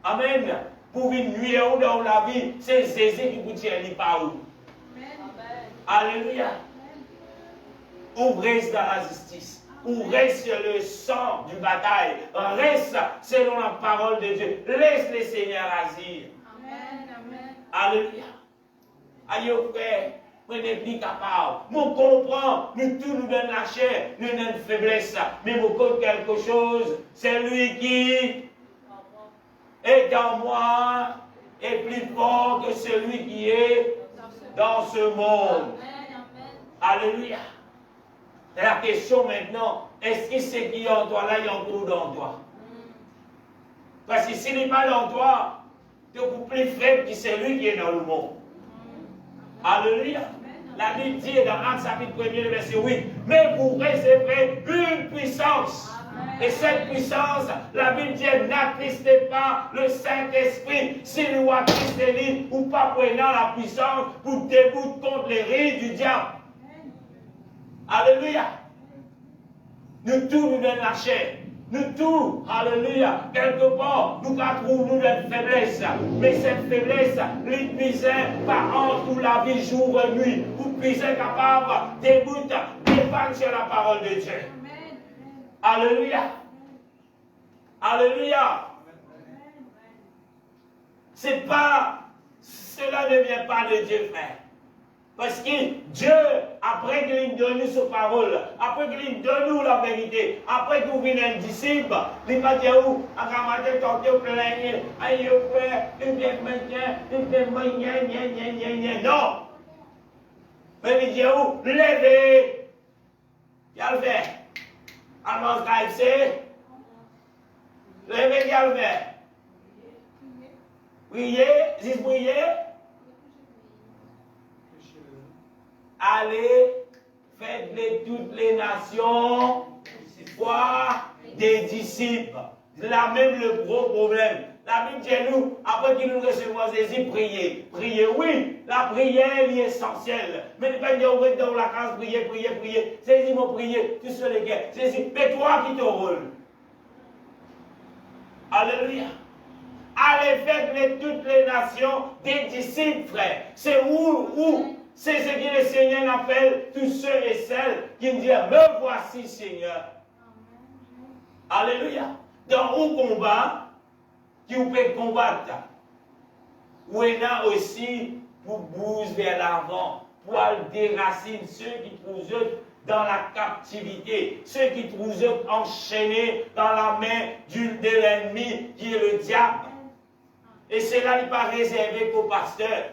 S1: Amen. Pour une nuit dans la vie, c'est Jésus qui vous tient lui par où. Alléluia. Ouvrez dans la justice. Ou reste le sang du bataille, reste selon la parole de Dieu. Laisse le Seigneur agir. Amen, amen. Alléluia. Aïe, frère, vous n'êtes plus capable. Nous comprenons, nous tous nous donne la chair, nous avons une faiblesse, mais nous compte quelque chose. C'est lui qui est en moi, est plus fort que celui qui est dans ce monde. Alléluia. Et la question maintenant, est-ce que ce qui est en toi là, il y a encore dans toi? Parce que s'il n'est pas dans toi, tu es beaucoup plus faible que celui qui est dans le monde. Alléluia. La Bible dit dans Actes chapitre 1er, verset 8, mais vous recevez une puissance. Et cette puissance, la Bible dit, n'attristez pas le Saint-Esprit. S'il vous attristez ou pas prenant la puissance pour déboutrer contre les rides du diable. Alléluia. Nous tous nous donnons la chair. Nous tous, alléluia, quelque part, nous trouvons une faiblesse. Mais cette faiblesse, l'épuisait par an toute la vie, jour et nuit. Vous puissiez capable de défendre sur la parole de Dieu. Alléluia. Alléluia. C'est pas, cela ne vient pas de Dieu, frère. Parce que Dieu, après qu'il donne nous sa parole, après qu'il donne nous la vérité, après qu'il vienne un disciple, il va dire où, à Kamate, tenter au plein, aïe, frère, non. Mais il dit où, levez, il y a le fait. Allons KFC, levez, il y a le fait. Priez, juste priez. Allez, faites-les toutes les nations, voir des disciples. Là même le gros problème. La Bible dit nous, après qu'il nous recevons Jésus, priez. Priez, oui, la prière est essentielle. Mais ne pas dire, on va dans la case, prier. Jésus m'a prié, tous ceux les gars. Jésus, mais toi qui te rôle. Alléluia. Allez, faites-les toutes les nations des disciples, frère. C'est où c'est ce que le Seigneur appelle tous ceux et celles qui me disent, me voici, Seigneur. Alléluia. Dans un combat, qui vous peut combattre, ou il y a aussi pour bouger vers l'avant, pour déraciner ceux qui trouvent dans la captivité, ceux qui trouvent enchaînés dans la main de l'ennemi qui est le diable. Et cela n'est pas réservé qu'aux pasteurs,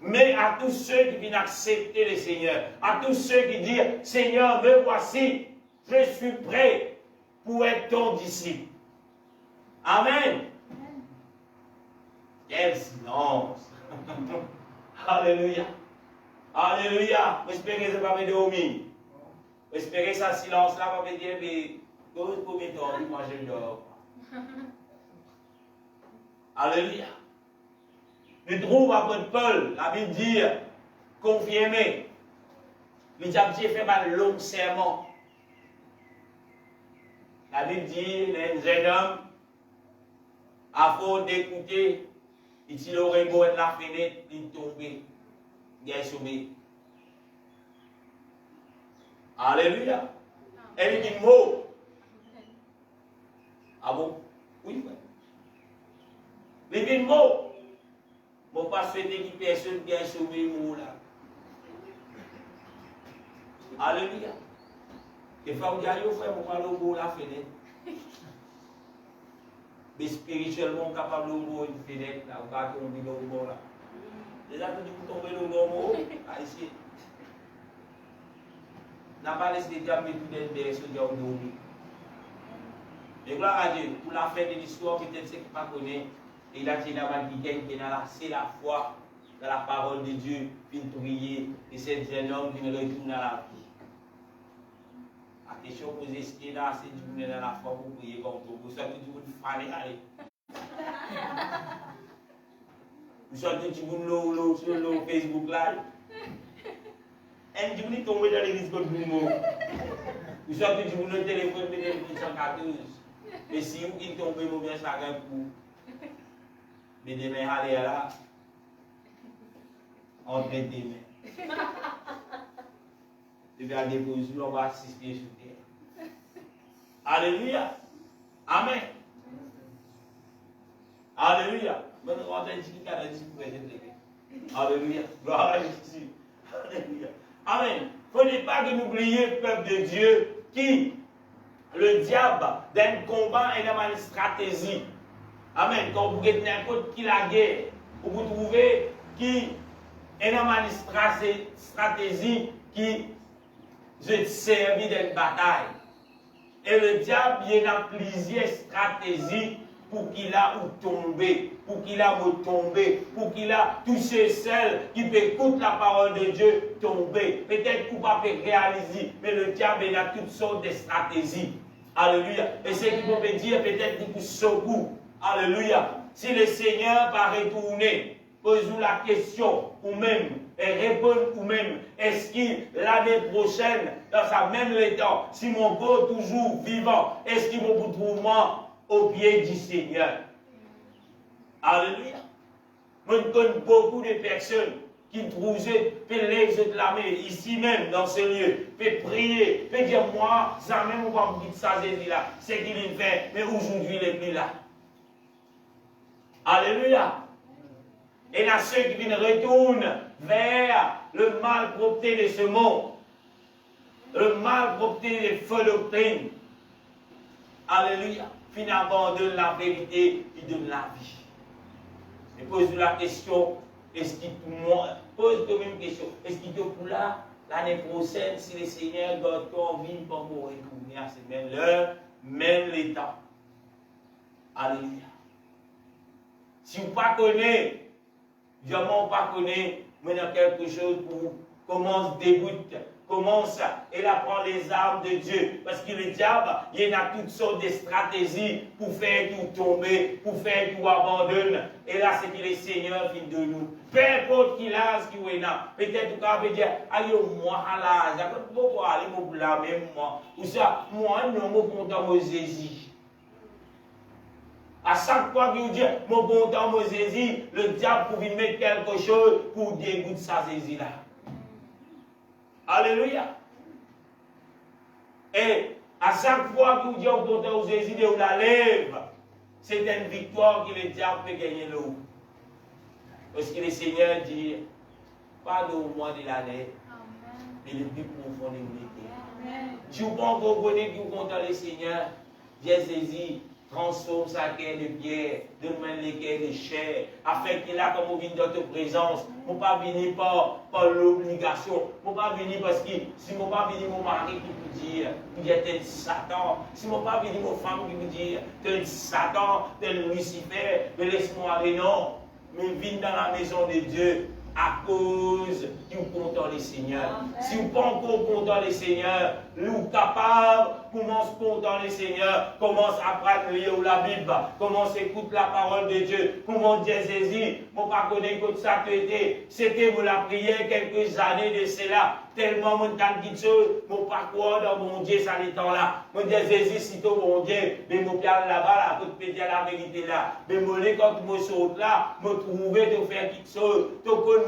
S1: mais à tous ceux qui viennent accepter le Seigneur, à tous ceux qui disent, Seigneur, me voici, je suis prêt pour être ton disciple. Amen. Quel silence. Alléluia. Alléluia. J'espère que ça va me dormir. J'espère que ce silence-là va me dire, mais combien de temps moi je dors. Alléluia. Nous trouvons après Paul, la Bible dit, confirmé. Le diable dit, fait un long serment. La Bible dit, un jeune homme, à force d'écouter, il aurait beau être la fenêtre, il tombait, il est sauvé. Alléluia. Et il dit mot. Ah bon? Oui, frère. Il dit mot. Je ne vais pas souhaiter que personne qui est sauvé mot là. Alléluia. Et frère, vous dites, frère, je vais aller la fenêtre. Mais spirituellement, capable de voir une fenêtre, là, on va tomber dans le bord là. Déjà, tu dis que vous tombez dans le bord, ici. N'a pas laissé les diables mettre tout derrière ce diable dormi. Mais gloire à Dieu, pour la fin de l'histoire, peut-être ceux qui ne connaissent pas, il a dit c'est la foi dans la parole de Dieu, puis prier, et c'est un homme qui ne retourne à la vie. La question posée, est-ce qu'il y a assez de monde dans la foi pour prier comme toi? Vous savez que vous fallait aller. Vous savez que vous sur le Facebook live. Et vous êtes tombé dans l'église comme vous. Vous savez que vous avez le téléphone de 1914. Mais si vous êtes tombé, vous bien chacun coup. Mais demain, allez là. Entre des mains. Tu vas déposer, on va assister sur terre. Alléluia. Amen. Alléluia. Alléluia. Gloire à Jésus. Alléluia. Amen. Il ne faut pas que nous oublions le peuple de Dieu qui, le diable, dans un combat et dans une stratégie. Amen. Quand vous êtes n'importe qui la guerre, vous trouvez qui Et dans ma stratégie qui je servi d'une bataille. Et le diable, il a plusieurs stratégies pour qu'il a ou tombé, pour qu'il a ou tombé, pour qu'il a touché celle qui peut écouter la parole de Dieu tomber. Peut-être qu'on va pas réaliser, mais le diable, il a toutes sortes de stratégies. Alléluia. Et ce qui peut dire, peut-être qu'il secoue. Alléluia. Si le Seigneur va retourner, pose-vous la question, ou même, et répondre ou même, est-ce que l'année prochaine, dans sa même état, si mon corps est toujours vivant, est-ce qu'il va vous trouver au pied du Seigneur? Alléluia. Moi, je connais beaucoup de personnes qui trouvent, peuvent l'exclamer ici même, dans ce lieu, peuvent prier, peuvent dire, moi, jamais on va me dire ça, là, c'est qu'il est fait, mais aujourd'hui, il n'est plus là. Alléluia. Et là, ceux qui viennent retournent vers le mal propreté de ce monde, le mal propreté des fausses doctrines. Alléluia. Finalement, donne la vérité, il donne la vie. Et pose la question, est-ce qu'il pose quand même une question, est-ce qu'il te pour là, l'année prochaine, si le Seigneur garde ton vie pour vous retourner à cette même heure, même l'état. Alléluia. Si vous ne connaissez pas, jamais pas connaît, maintenant quelque chose pour commence débute, commence et il apprend les armes de Dieu. Parce que le diable, il y a toutes sortes de stratégies pour faire tout tomber, pour faire tout abandonner. Et là, c'est que le Seigneur vient de nous. Peu importe qui l'âge qui est là, peut-être qu'on peut dire, aïe, moi, à l'âge, je ne peux pas aller me blâmer, moi. Ou ça, moi, non, je suis content de Jésus. À chaque fois qu'il dit, mon bon temps, mon Jésus, le diable pouvait mettre quelque chose pour dégoûter sa Jésus là. Alléluia. Et à chaque fois qu'il dit, mon bon temps, Jésus, de la lève, c'est une victoire que le diable peut gagner là. Parce que le Seigneur dit, pas de moi de la lèvre, mais le plus profond de l'unité. Si vous ne connaissez pas que vous comptez le Seigneur, Dieu Jésus, transforme sa cœur de pierre, donne-moi les cœurs de chair, afin qu'il a comme on vient dans ta présence. Je ne pas venir par l'obligation. Je ne pas venir parce que si je ne pas venir mon mari qui peut dire, tel Satan. Si je ne pas venir mon femme qui peut dire, tel Satan, tel Lucifer, mais laisse-moi aller, non. Mais viens dans la maison de Dieu. À cause du content les Seigneurs. Si vous pas encore content les Seigneurs, nous capables, commence content les Seigneurs, commence à apprendre à lire la Bible, commence à écouter la parole de Dieu, commence à dire Jésus, moi pas connaître que ça c'était pour la prière quelques années de cela, tellement mon temps dit chose, mon pas croire dans mon Dieu ça les temps là. Mon Dieu Jésus si ton mon Dieu, mais mon père là-bas là, pour te dire la vérité là, mais mon quand je saute là, me trouver de faire quelque chose,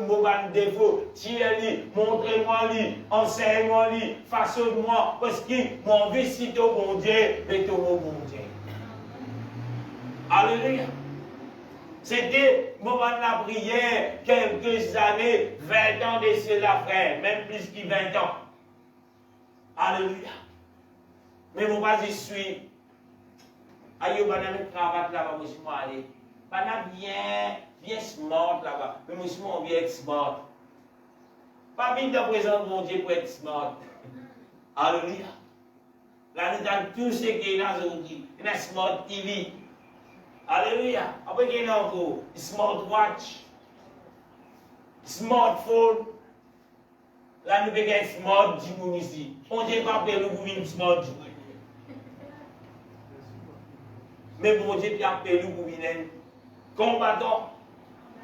S1: mon défaut, tiens-lui, montrez-moi lui, enseigne-moi lui, façonne-moi, parce que mon vie si ton bon Dieu, mais ton bon Dieu. Alléluia. C'était moment de la prière, quelques années, 20 ans de cela, frère, même plus que 20 ans. Alléluia. Mais mon pas, je suis. Aïe, on va dans cravate là-bas, je suis allé. Pas bien smart là-bas. Mais moi, je suis bien smart. Pas bien de présenter mon Dieu pour être smart. Alléluia. Là, nous avons tout ce qui est dans aujourd'hui. Il y a smart TV. Alléluia. Après, il y a encore smartwatch, smartphone. Là, nous avons un smart gym ici. On dit pas que nous avons un smart gym. Mais mon Dieu, il a appelé nous pour venir combattant.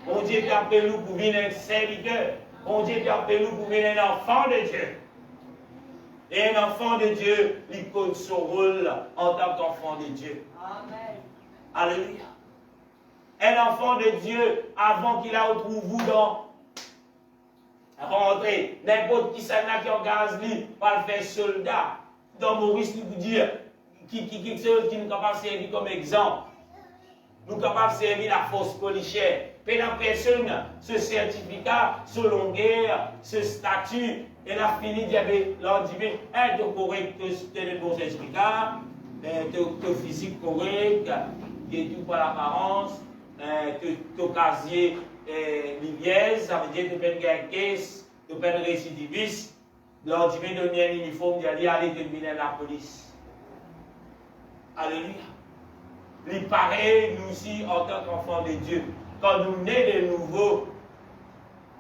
S1: Mon Dieu, il a appelé nous pour venir serviteur. Mon Dieu, il a appelé nous pour venir un enfant de Dieu. Et un enfant de Dieu, il compte son rôle en tant qu'enfant de Dieu.
S3: Amen.
S1: Alléluia. Un enfant de Dieu, avant qu'il a retrouvé vous dans rentrer, n'importe qui s'en a qui engage lui, va le faire soldat. Dans Maurice, nous vous dire, quelque chose qui nous est capable de servir comme exemple. Nous sommes capables de servir la force policière. Puis la personne, ce certificat, ce longueur, ce statut, elle a fini de dire, tu es correct, tu as le bon certificat, tu es physique correct, tu es tout pour l'apparence, tu es casier livière, ça veut dire que tu peux gagner caisse, tu peux être récidiviste. Donc, tu peux donner un uniforme, tu vas dire, allez, terminer la police. Alléluia. Il paraît, nous aussi, en tant qu'enfants de Dieu, quand nous naissons de nouveau,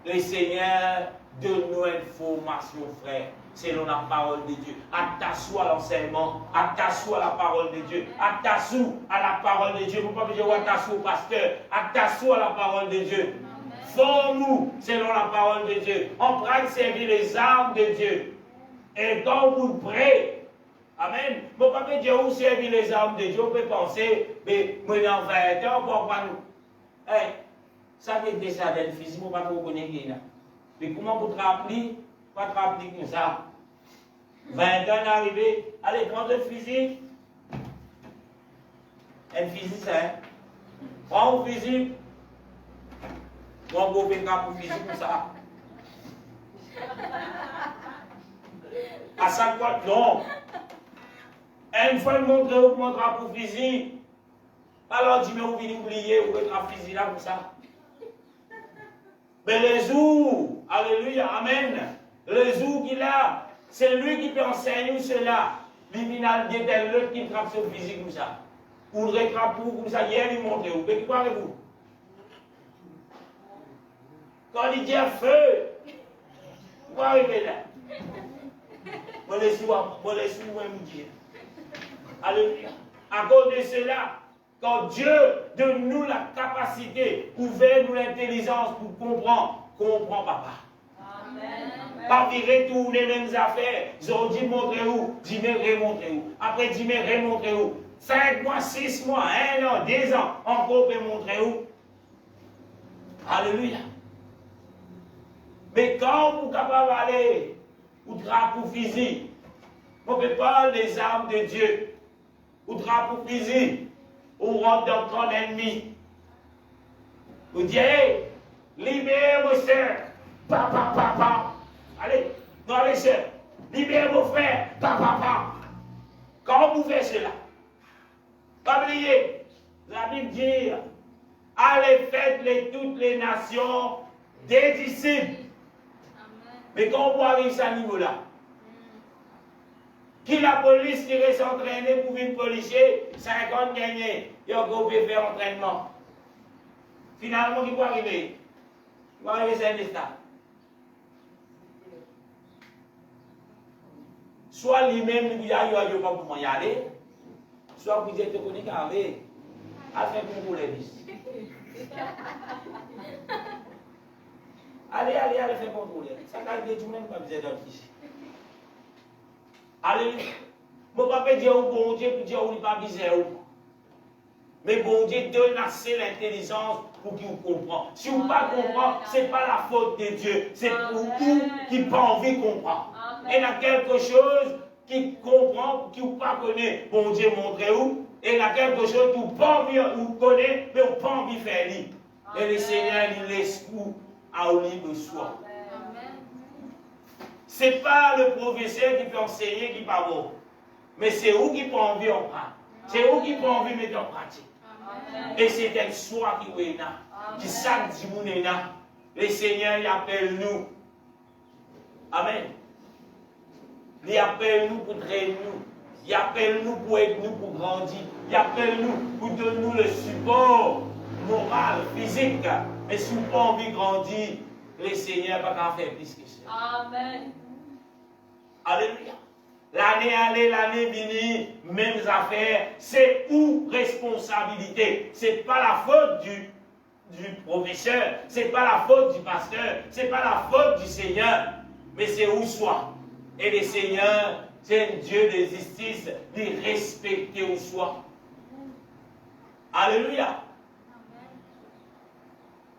S1: le Seigneur donne-nous une formation, frère, selon la parole de Dieu. Attache-toi à l'enseignement, attache-toi à la parole de Dieu, attache-toi à la parole de Dieu. Il ne faut pas dire attache-toi au pasteur, attache-toi à la parole de Dieu. Forme-nous selon la parole de Dieu. On prend servir les armes de Dieu. Et quand vous prêtez, amen. Il ne faut pas dire où servir les armes de Dieu. On peut penser, mais moi, en 20 ans, on va nous. Ça veut dire ça d'un physique, on ne va pas reconnaître. Mais comment vous te rappelez? Pas te rappeler comme ça. 20 ans d'arrivée, allez, prends le physique. Un physique, ça, hein? Prends le physique. On va faire un physique comme ça. À chaque fois, non. Une fois, il montre où mon drapeau physique. Alors, dis-moi, vous venez oublier, vous êtes un physique là comme ça. Mais les jours, alléluia, amen. Le jour qu'il a, c'est lui qui peut enseigner cela. L'imital dit l'autre qui trappe sur le physique comme ça. Ou le rétrape comme ça, hier il montre où. Mais qui parlez-vous? Quand il dit feu, vous arrivez là. Moi, me dire. Alléluia. À cause de cela, quand Dieu donne nous la capacité, ouvert nous l'intelligence pour comprendre, comprends papa. Amen. Pas virer tous les mêmes affaires. Ils ont dit montrer où, dis-moi remontrer où. Après dis-moi remontrer où. 5 mois, 6 mois, 1 an, 2 ans, encore peut montrer où. Alléluia. Mais quand vous êtes capable d'aller au drapeau physique, on ne peut pas les armes de Dieu. Au drapeau physique, on rentre dans ton ennemi. Vous dites, hey, libère vos soeurs. Papa. Allez, non, les soeurs. Libère vos frères. Papa. Quand vous faites cela, pas oublier, la Bible dit, allez, faites toutes les nations des disciples. Mais quand on arrive à ce niveau-là, qui la police qui reste entraînée pour une policier, 50 gagnés, il y a encore peut faire entraînement. Finalement, qui va arriver? Il va arriver à un stade. Soit lui-même, il dit, il n'y a pas pour y aller, soit vous êtes connu qu'avez, à faire pour les vis. Allez, faites contrôler. Ça n'a pas tout le monde pas besoin d'un fils. Allez, je ne vais pas dire au bon Dieu pour dire qu'il n'est pas besoin. Mais bon Dieu donne assez l'intelligence pour qu'il vous comprenne. Si vous ne comprenez pas, ce n'est pas la faute de Dieu. C'est pour vous qui n'avez pas envie de comprendre. Et il y a quelque chose qui comprend, qui vous pas connaît. Bon Dieu montre où. Et il y a quelque chose qui vous pas envie de connaître, mais vous pas envie de faire. Et le Seigneur, il laisse vous à au libre soi. Ce n'est pas le professeur qui peut enseigner qui n'est pas bon. Mais c'est vous qui prend envie en prendre. C'est vous qui prend envie de mettre en pratique. Et c'est un soi qui est là. Qui sac du monde est là. Le Seigneur, il appelle nous. Amen. Il appelle nous pour traîner nous. Il appelle nous pour être nous pour grandir. Il appelle nous pour donner nous le support moral, physique. Mais si vous n'avez pas envie de grandir, le Seigneur ne va pas faire plus que ça. Amen. Alléluia. L'année allée, l'année venue, mêmes affaires, c'est où responsabilité. Ce n'est pas la faute du professeur, ce n'est pas la faute du pasteur, ce n'est pas la faute du Seigneur, mais c'est où soit. Et le Seigneur, c'est un Dieu de justice, de respecter où soit. Alléluia.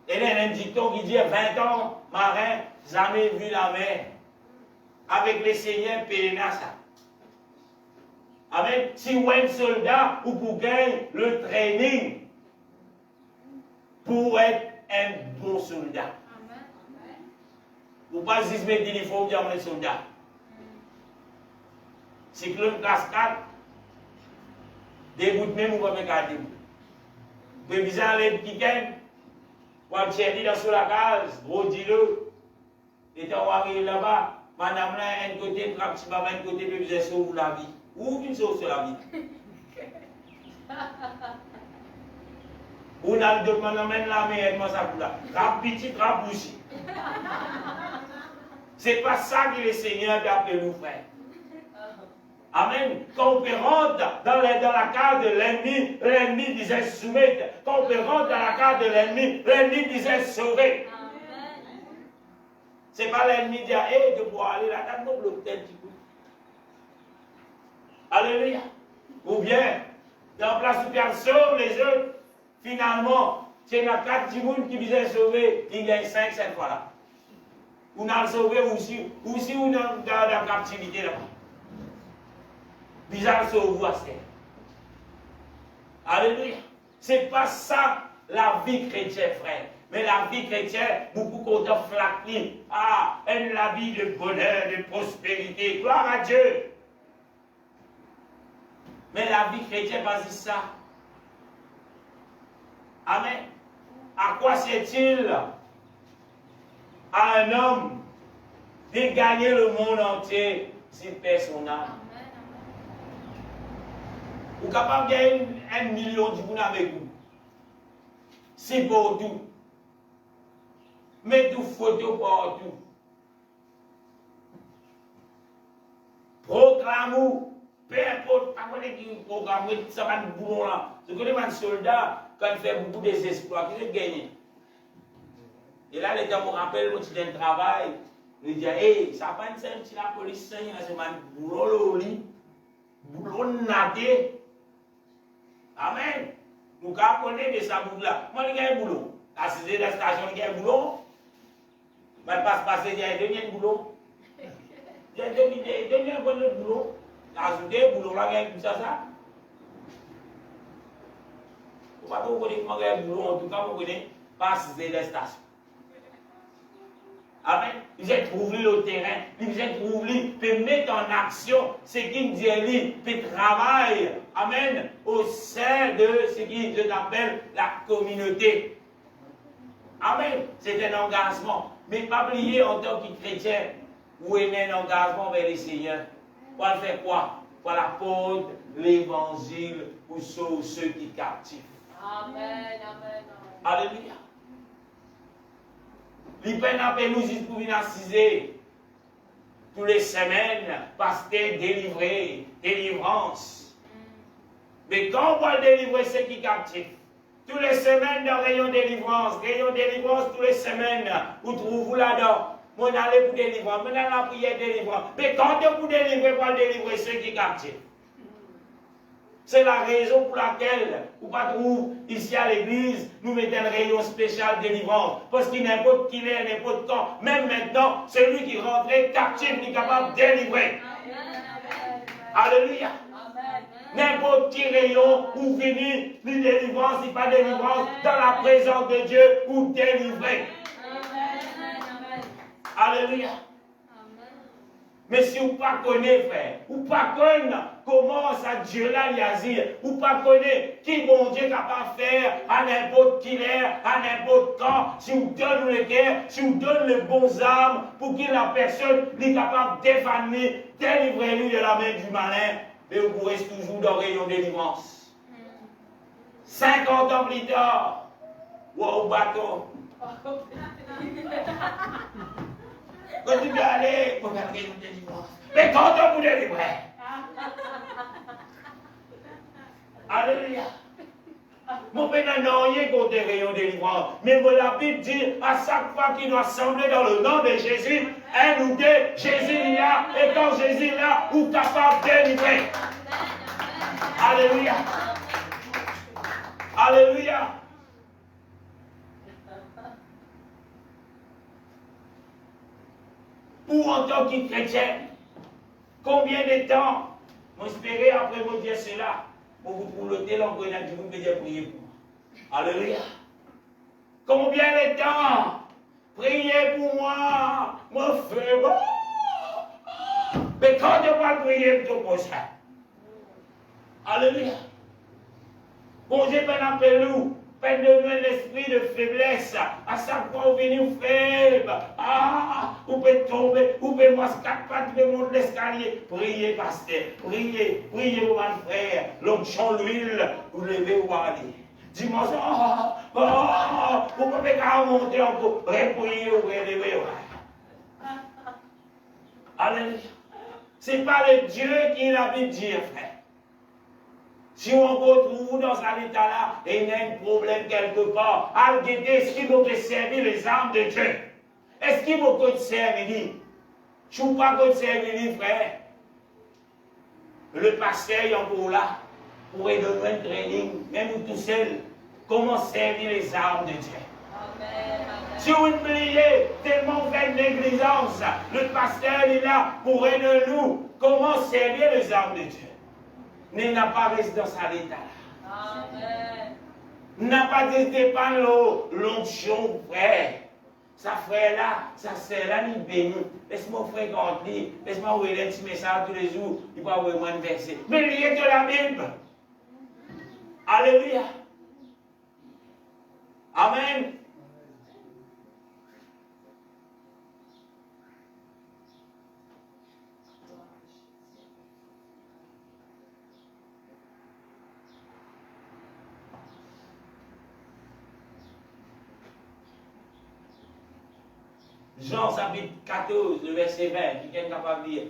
S1: Et il y a un dicton qui dit 20 ans, marin, jamais vu la mer. Avec le Seigneur, pénéna ça. Amen. Si vous êtes un soldat, ou pour gagner le training pour être un bon soldat. Vous ne pouvez pas juste mettre l'uniforme pour être un soldat. Cyclone cascade, dégoûte même ou pas me garder. Vous pouvez bien aller qui gagne. Quand tu es dit dans la case, gros dis-le. Et tu arrivé là-bas, madame là, un côté, petit papa, un côté, puis vous êtes sauvé la vie. Où une sauve sur la vie? Ou n'a pas demandé la meilleure, moi ça pour là. Rap petit, rap bouchi. C'est pas ça que le Seigneur a appelé nous, frère. Amen. Quand on peut rentrer dans la case de l'ennemi, l'ennemi disait soumettre. Quand on peut rentrer dans la case de l'ennemi disait sauver. C'est pas l'ennemi qui dit, hé, je dois aller là, dans le bloc tel petit coup. Alléluia. Ou bien, dans la place où tu sauve les autres, finalement, c'est la 4 petits mounes qui disaient sauver, il gagne 5 cette fois-là. Ou n'a sauvé aussi ou dans la captivité là-bas. Bizarre sauve à terre. Alléluia. C'est pas ça la vie chrétienne, frère. Mais la vie chrétienne, beaucoup qu'on t'a flatté. Ah, elle la vie de bonheur, de prospérité. Gloire à Dieu. Mais la vie chrétienne, vas-y ça. Amen. À quoi sert-il à un homme de gagner le monde entier s'il perd son âme? Vous êtes capable de gagner 1 million de vous avec vous. C'est pour tout. Mettez photos partout. Proclamez-vous. Peu importe, pas qu'on est programmé, ça va nous boulot là. Ce que les soldats, quand ils font beaucoup des exploits, ils ont gagné. Et là, les gens me rappellent, quand ils ont un travail, ils disent, hey, ça va pas une si la police, c'est un boulot, boulot naté. Amen. Nous connaissons de ça boulot-là. Moi, il y a un boulot. À 6 de la station, il y a un boulot. Mais passe, il y a un deuxième boulot. Il y a un deuxième boulot. Ajouter boulot là, il y a ça. Vous ne connaissez pas comment boulot, en tout cas, vous connaissez pas 6 de la station. Amen. Ils ont trouvé le terrain, ils ont trouvé, ils mettre en action ce qu'ils disent, ils travaillent, amen, au sein de ce qu'ils appellent la communauté. Amen. C'est un engagement. Mais pas oublier en tant que chrétien, où est un engagement vers les seigneurs. Pour faire quoi? Pour apporter l'évangile pour ceux qui captivent.
S3: Amen, amen, amen.
S1: Alléluia. L'IPEN appelle nous juste pour venir assiser toutes les semaines, pasteur délivré, délivrance. Mais quand on va délivrer ceux qui captivent, toutes les semaines dans rayon délivrance toutes les semaines, vous trouvez là-dedans. On allait pour délivrance, on allait la prière délivrance. Mais quand vous délivrez, pour délivrer ceux qui captivent. C'est la raison pour laquelle, vous ne pas trouver ici à l'église, nous mettons un rayon spécial délivrance. Parce qu'il n'importe qui est, n'importe quand, même maintenant, celui qui rentrait captif est capable de délivrer. Alléluia. N'importe qui rayon où finit, ni délivrance, ni pas délivrance, dans la présence de Dieu, ou délivrer. Alléluia. Mais si vous ne connaissez pas, frère, vous ne connaissez pas comment ça Dieu là y agit, vous ne connaissez pas qui bon Dieu est capable de faire à n'importe qui l'heure, à n'importe quand, si vous donnez le cœur, si vous donnez les bons armes pour que la personne soit capable de défanir, délivrer lui de la main du malin, et vous restez toujours dans le rayon de délivrance. 50 ans plus tard, wow, bateau. Quand tu veux aller, il faut faire rayon de délivrance. Mais quand on vous délivre, alléluia. Mon père n'a rien contre les rayons de délivrance. Mais la Bible dit, à chaque fois qu'il doit sembler dans le nom de Jésus, un ou deux, Jésus est là. Et quand Jésus est là, vous êtes capable de délivrer. Alléluia. Alléluia. Pour en tant que chrétien, combien de temps m'espérer après vous dire cela pour vous trouver le tel encore qui vous pouvez prier pour moi. Alléluia. Combien de temps priez pour moi, mon frère. Mais quand je vais prier pour ton prochain. Alléluia. Bon Dieu ben appelle nous Faites de nous un esprit de faiblesse. À chaque fois, vous venez faible. Ah, vous pouvez tomber, vous pouvez monter 4 pattes, vous pouvez monter l'escalier. Priez, pasteur. Priez, priez, mon frère. L'onction, l'huile, vous levez ou allez. Dimanche, vous pouvez pas monter encore. Priez ou relevez. Alléluia. Ce n'est pas le Dieu qui l'a Bible dit, frère. Si on retrouve dans cet état-là, il y a un problème quelque part. Est-ce qu'il faut servir les armes de Dieu? Est-ce qu'il faut te servir? Je ne veux pas te servir, frère. Le pasteur est encore là pour donner un training, même tout seul, comment servir les armes de Dieu.
S3: Amen.
S1: Si vous oubliez tellement fait négligence, le pasteur est là pour aider nous comment servir les armes de Dieu. Mais n'a pas resté dans sa l'état.
S3: Amen.
S1: N'a pas dépendre l'onction, frère. Sa frère là, sa sœur là, il bénit. Laisse-moi fréquenter, laisse-moi ouvrir un petit message tous les jours. Il va ouvrir un verset. Mais il est de la Bible. Alléluia. Amen. Jean chapitre 14, le verset 20, qui est capable de lire.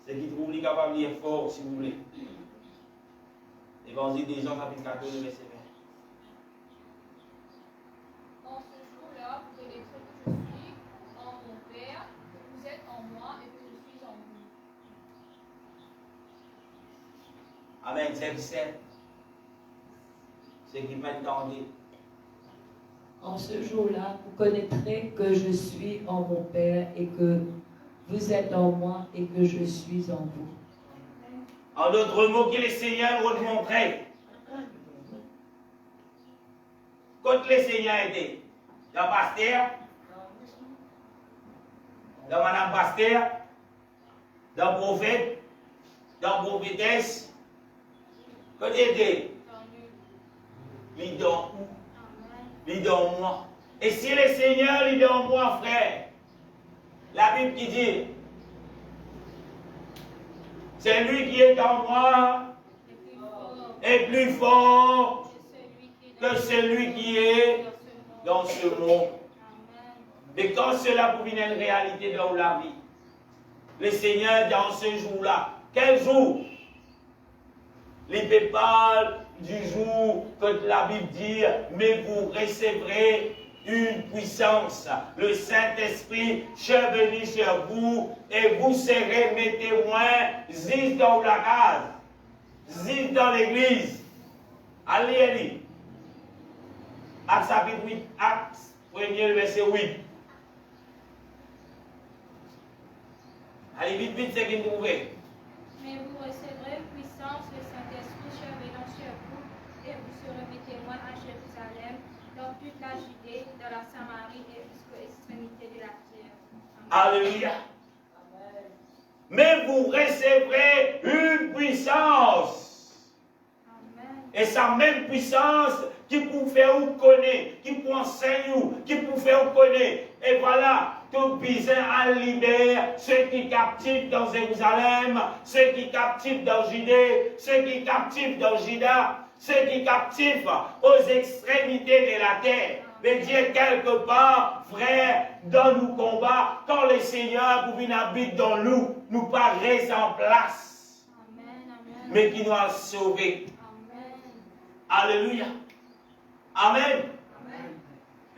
S1: C'est qui trouve capable de lire fort, si vous voulez. Évangile de Jean chapitre 14, le verset 20.
S3: En ce jour-là, vous connaîtrez que je suis en mon Père, que vous êtes en moi et que je suis en vous.
S1: Amen, c'est ce qui m'entendait.
S2: En ce jour-là, vous connaîtrez que je suis en mon Père et que vous êtes en moi et que je suis en vous.
S1: En d'autres mots, que le Seigneur nous montrait. Quand le Seigneur était dans Pasteur, dans Madame Pasteur, dans prophète, dans prophétesse, quand il était, il est dans où? Il est dans moi. Et si le Seigneur est dans moi, frère, la Bible qui dit, c'est lui qui est en moi, est plus fort que celui qui est dans ce monde. Mais quand cela pour une réalité dans la vie, le Seigneur dans ce jour-là, quel jour? Il parle du jour que la Bible dit, mais vous recevrez une puissance. Le Saint-Esprit sera venu sur vous et vous serez mes témoins, zis dans la case, zis dans l'église. Allez. Acte chapitre 8, Acte 1er, verset 8. Allez, vite, c'est qu'il nous ouvre.
S3: Mais vous recevrez puissance, le Saint-Esprit sera venant sur vous, et vous serez mes témoins à Jérusalem, dans toute la Judée, dans la Samarie et jusqu'aux extrémités de la terre. Amen.
S1: Alléluia. Mais vous recevrez une puissance.
S3: Amen.
S1: Et sa même puissance qui peut faire vous connaître, qui peut enseigner vous, qui peut faire vous connaître. Et voilà, tout bizarre à libérer ceux qui captivent dans Jérusalem, ceux qui captivent dans Judée, ceux qui captivent dans Juda, ceux qui captivent aux extrémités de la terre. Mais Dieu, quelque part, frère, dans nos combats, quand le Seigneur pour venir habiter dans nous, nous pas reste en place,
S3: Amen.
S1: mais qui nous a sauvés.
S3: Amen.
S1: Alléluia. Amen.
S3: Amen.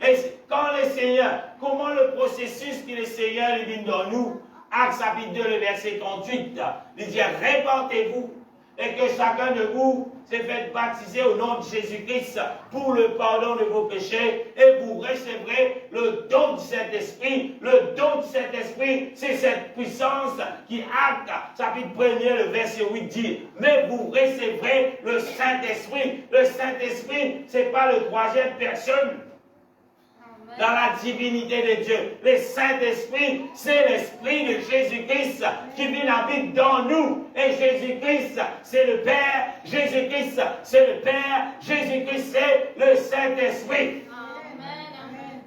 S1: Et quand le Seigneur, comment le processus que le Seigneur vient dans nous, Acte chapitre 2, le verset 38, il dit, répentez-vous et que chacun de vous se fait baptiser au nom de Jésus-Christ pour le pardon de vos péchés et vous recevrez le don du Saint-Esprit. Le don du Saint-Esprit, c'est cette puissance qui Acte chapitre 1er, le verset 8 dit, mais vous recevrez le Saint-Esprit. Le Saint-Esprit, ce n'est pas le troisième personne. dans la divinité de Dieu. Le Saint-Esprit, c'est l'Esprit de Jésus-Christ qui vient habiter dans nous. Et Jésus-Christ, c'est le Père. Jésus-Christ, c'est le Père. Jésus-Christ, c'est le Saint-Esprit.
S3: Amen.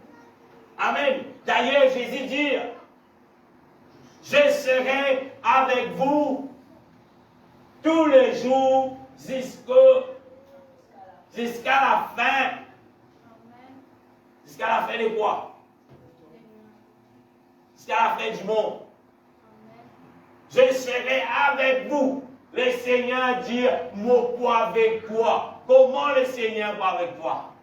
S1: Amen. D'ailleurs, Jésus dit, je serai avec vous tous les jours jusqu'à la fin. Jusqu'à la fin de quoi? Jusqu'à la fin du monde. Je serai avec vous. Le Seigneur dit, mon poids avec toi. Comment le Seigneur va avec toi?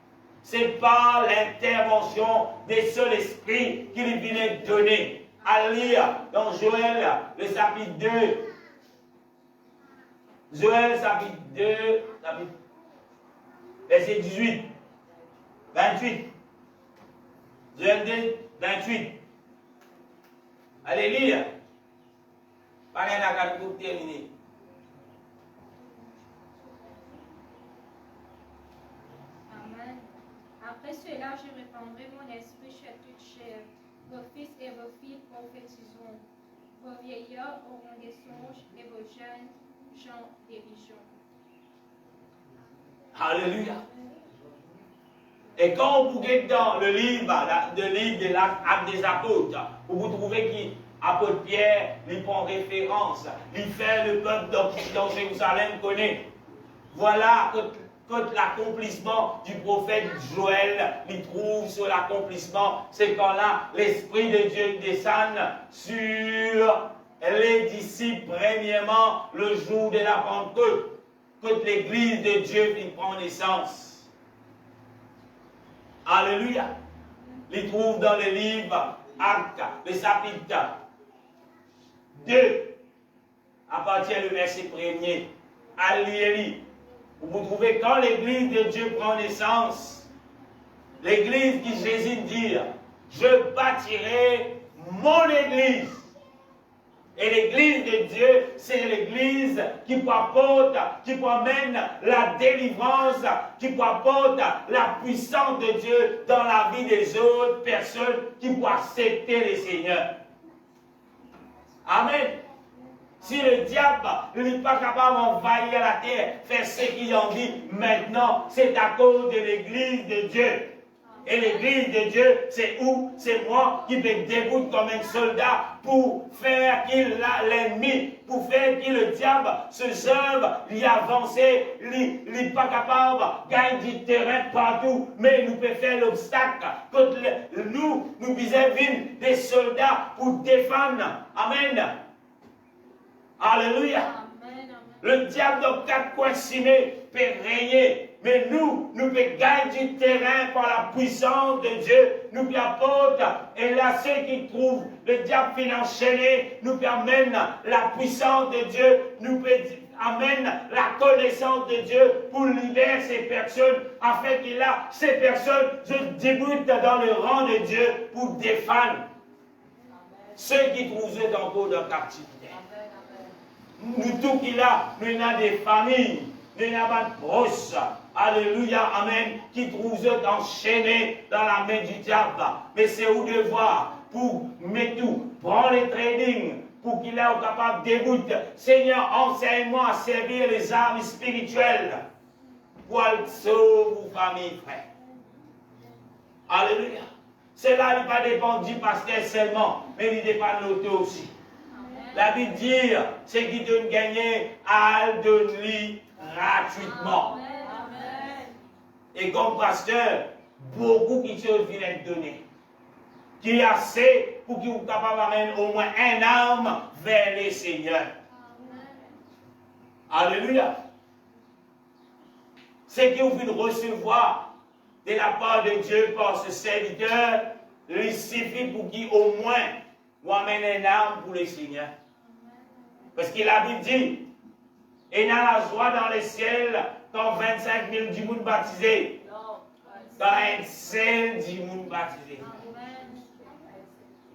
S1: C'est par l'intervention des seuls esprits qu'il vient donner. À lire dans Joël, le chapitre 2. Joël, chapitre 2, verset 18, 28. Joël 2, 28. Allez lire. Parlez à la pour terminer.
S3: Amen. Après cela, je répandrai mon esprit sur toute chair. Vos fils et vos filles prophétiseront. Vos vieillards auront des songes et vos jeunes gens des visions.
S1: Alléluia. Et quand vous regardez dans le livre de l'Acte des Apôtres, vous trouvez qu'apôtre Pierre, il prend référence, il fait le peuple dans Jérusalem connaît. Voilà quand l'accomplissement du prophète Joël, il trouve sur l'accomplissement, c'est quand là, l'Esprit de Dieu descend sur les disciples, premièrement, le jour de la Pentecôte, quand l'Église de Dieu prend naissance. Alléluia. Il trouve dans le livre Actes, le chapitre 2, à partir du verset 1er, allez-y. Vous trouvez quand l'Église de Dieu prend naissance, l'Église qui Jésus dit, je bâtirai mon Église. Et l'Église de Dieu, c'est l'Église qui apporte, qui amène la délivrance, qui apporte la puissance de Dieu dans la vie des autres personnes qui vont accepter le Seigneur. Amen. Si le diable n'est pas capable d'envahir la terre, faire ce qu'il en dit maintenant, c'est à cause de l'Église de Dieu. Et l'Église de Dieu, c'est où? C'est moi qui me dégoûte comme un soldat pour faire qu'il l'ennemi, pour faire que le diable se serve, lui avancer, lui pas capable, gagne du terrain partout, mais nous peut faire l'obstacle. Quand nous visons des soldats pour défendre. Amen. Alléluia.
S3: Amen.
S1: Le diable de quatre coins cimés peut régner. Mais nous pouvons gagner du terrain par la puissance de Dieu. Nous pouvons apporter, et là, ceux qui trouvent le diable finit enchaîné, nous pouvons amener la puissance de Dieu, nous pouvons amener la connaissance de Dieu pour libérer ces personnes, afin que là, ces personnes se débutent dans le rang de Dieu pour défendre ceux qui trouvent eux encore dans la captivité. Nous tous qui là, nous avons des familles, nous avons des proches. Alléluia, amen, qui trouvent eux enchaînés dans la main du diable. Mais c'est au devoir pour mettre tout, prendre les trading, pour qu'il soit capable de débuter. Seigneur, enseigne-moi à servir les armes spirituelles pour sauver vos familles, frère. Alléluia. Cela n'est pas dépend du pasteur seulement, mais il dépend de l'autre aussi. La Bible dit, ce qui donne gagner, elle donne-lui gratuitement. Et comme pasteur, beaucoup de choses viennent donner. Qui est assez pour qu'il soit capable d'amener au moins un âme vers le Seigneur. Alléluia. Ce que vous pouvez recevoir de la part de Dieu par ce serviteur, il suffit pour qu'il au moins vous amène un âme pour le Seigneur. Parce que la Bible dit, et dans la joie dans les ciels, quand 25 000 du monde baptisé, quand un seul du monde baptisé,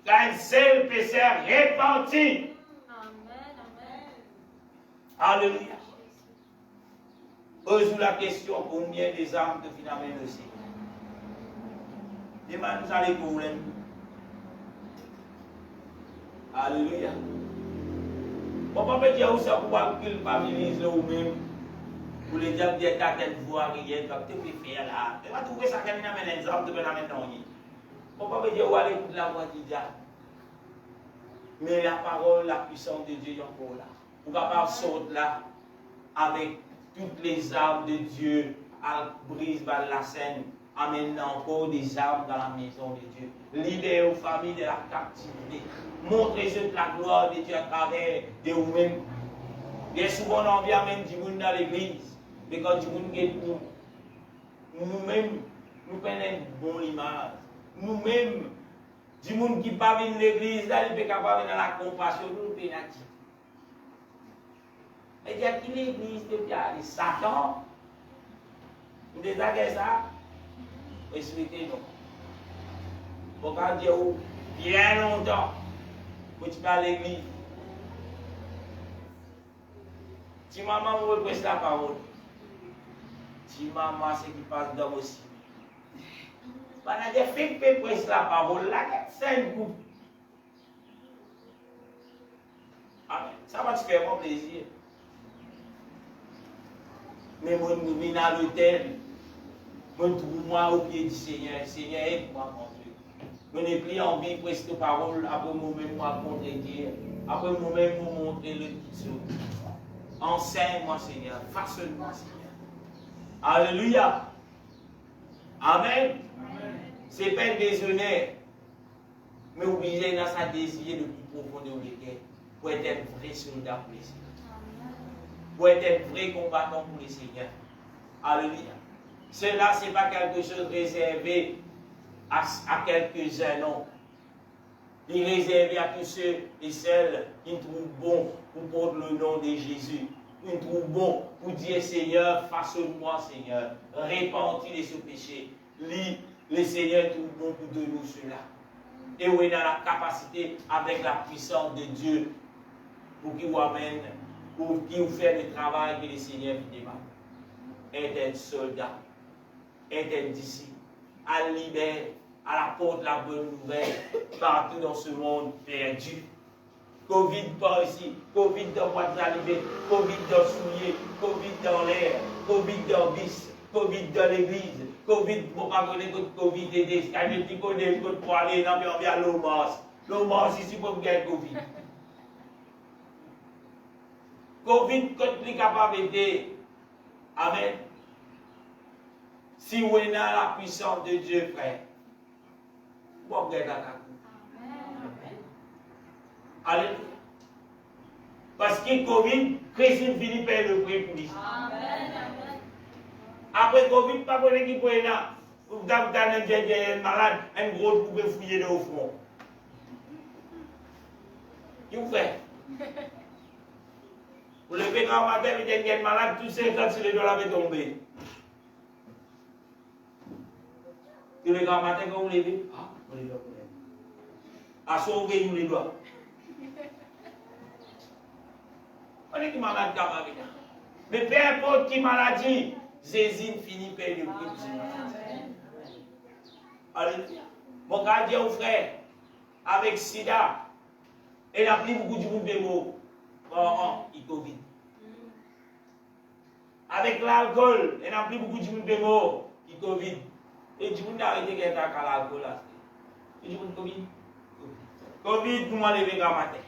S1: quand un seul pécheur repenti. Alléluia. Pose-nous la question, combien des âmes de finalement aussi? Et maintenant, nous allons pour problème. Alléluia. Bon, papa dit, où ça pourra culpabiliser ou même pour les diables dire qu'à telle voix, rien, comme tu peux faire là. Tu vas trouver ça quand il amène un exemple, tu peux l'amener dans le bon, papa dit, où aller écouter la voix du diable. Mais la parole, la puissance de Dieu est encore là. Vous pouvez pas sauter là avec toutes les armes de Dieu, à brise la scène, amenant encore des armes dans la maison de Dieu. Libérer aux familles de la captivité. Montrez-eux la gloire de Dieu à travers de vous-même. Bien souvent, on vient même du monde dans l'église. Mais quand du monde est pour nous-mêmes, nous prenons une bonne image. Nous-mêmes, du monde qui ne pas venir l'église, là, il peut pas venir dans la compassion, nous pouvons venir. Mais il y a qui l'église depuis Satan? Vous désagréez ça? Expliquez-nous. Pour quand Dieu bien longtemps, vous tu vas à l'église. Si maman vous représente la parole, si maman c'est qui passe dans aussi. Pendant des filles qui prêchent la parole, là, c'est un groupe. Amen. Ça va te faire mon plaisir. Mais moi, je viens à l'hôtel. Je trouve moi au pied du Seigneur. Seigneur, aide-moi, mon Dieu. Je n'ai plus envie de prêcher la parole. Après moi-même, moi, montrer Dieu. Après moi-même, moi, montrer le petit. Enseigne-moi, Seigneur. Façonne-moi, Seigneur. Alléluia. Amen. C'est pas un déshonneur. Mais oubliez dans sa désir le plus profond de l'équerre pour être un vrai soldat pour les Seigneurs. Pour être un vrai combattant pour les Seigneurs. Alléluia. Cela, ce n'est pas quelque chose réservé à quelques-uns, non. Il est réservé à tous ceux et celles qui trouvent bon pour porter le nom de Jésus. Qui trouvent bon pour dire Seigneur, façonne-moi, Seigneur. Répands-tu de ce péché. Le Seigneur trouve bon pour de nous cela. Et où est dans la capacité avec la puissance de Dieu pour qu'il vous amène, pour qu'il vous fasse le travail que le Seigneur vous demande. Être un soldat, être un disciple, à libérer, à la porte de la bonne nouvelle, partout dans ce monde perdu. Covid par ici, Covid dans boîte d'alibé, Covid dans soulier, Covid dans l'air, Covid dans bis, Covid dans l'église, Covid pour pas connaître Covid et des scanners qui connaissent pour aller dans l'eau mars. L'eau mars ici pour gagner Covid. Covid, quand les capables d'aider. Amen. Si vous êtes dans la puissance de Dieu, frère, vous regardez la Amen. Alléluia. Parce que Covid, Christine Philippe est le prix pour lui. Après Covid, pas pour qui peut être là. Vous avez un malade, un gros, vous pouvez fouiller de au front. Vous faites. Vous levez quand matin, vous êtes un malade, tous ces quand sur les doigts avaient tombé. Tous les grands matins, quand vous levez, vous les doigts. À sauver, vous les doigts. On est qui malade comme avec. Mais peu importe qui maladie, Jésus finit par le prix. Alléluia. Mon gardien ou frère, avec sida, il a pris beaucoup de monde de mots. Il Covid. Avec l'alcool, il a pris beaucoup de monde de mots. Il Covid. Et du monde a arrêté qu'il y a un l'alcool là. Et du monde Covid. Covid, nous m'en lever grand matin.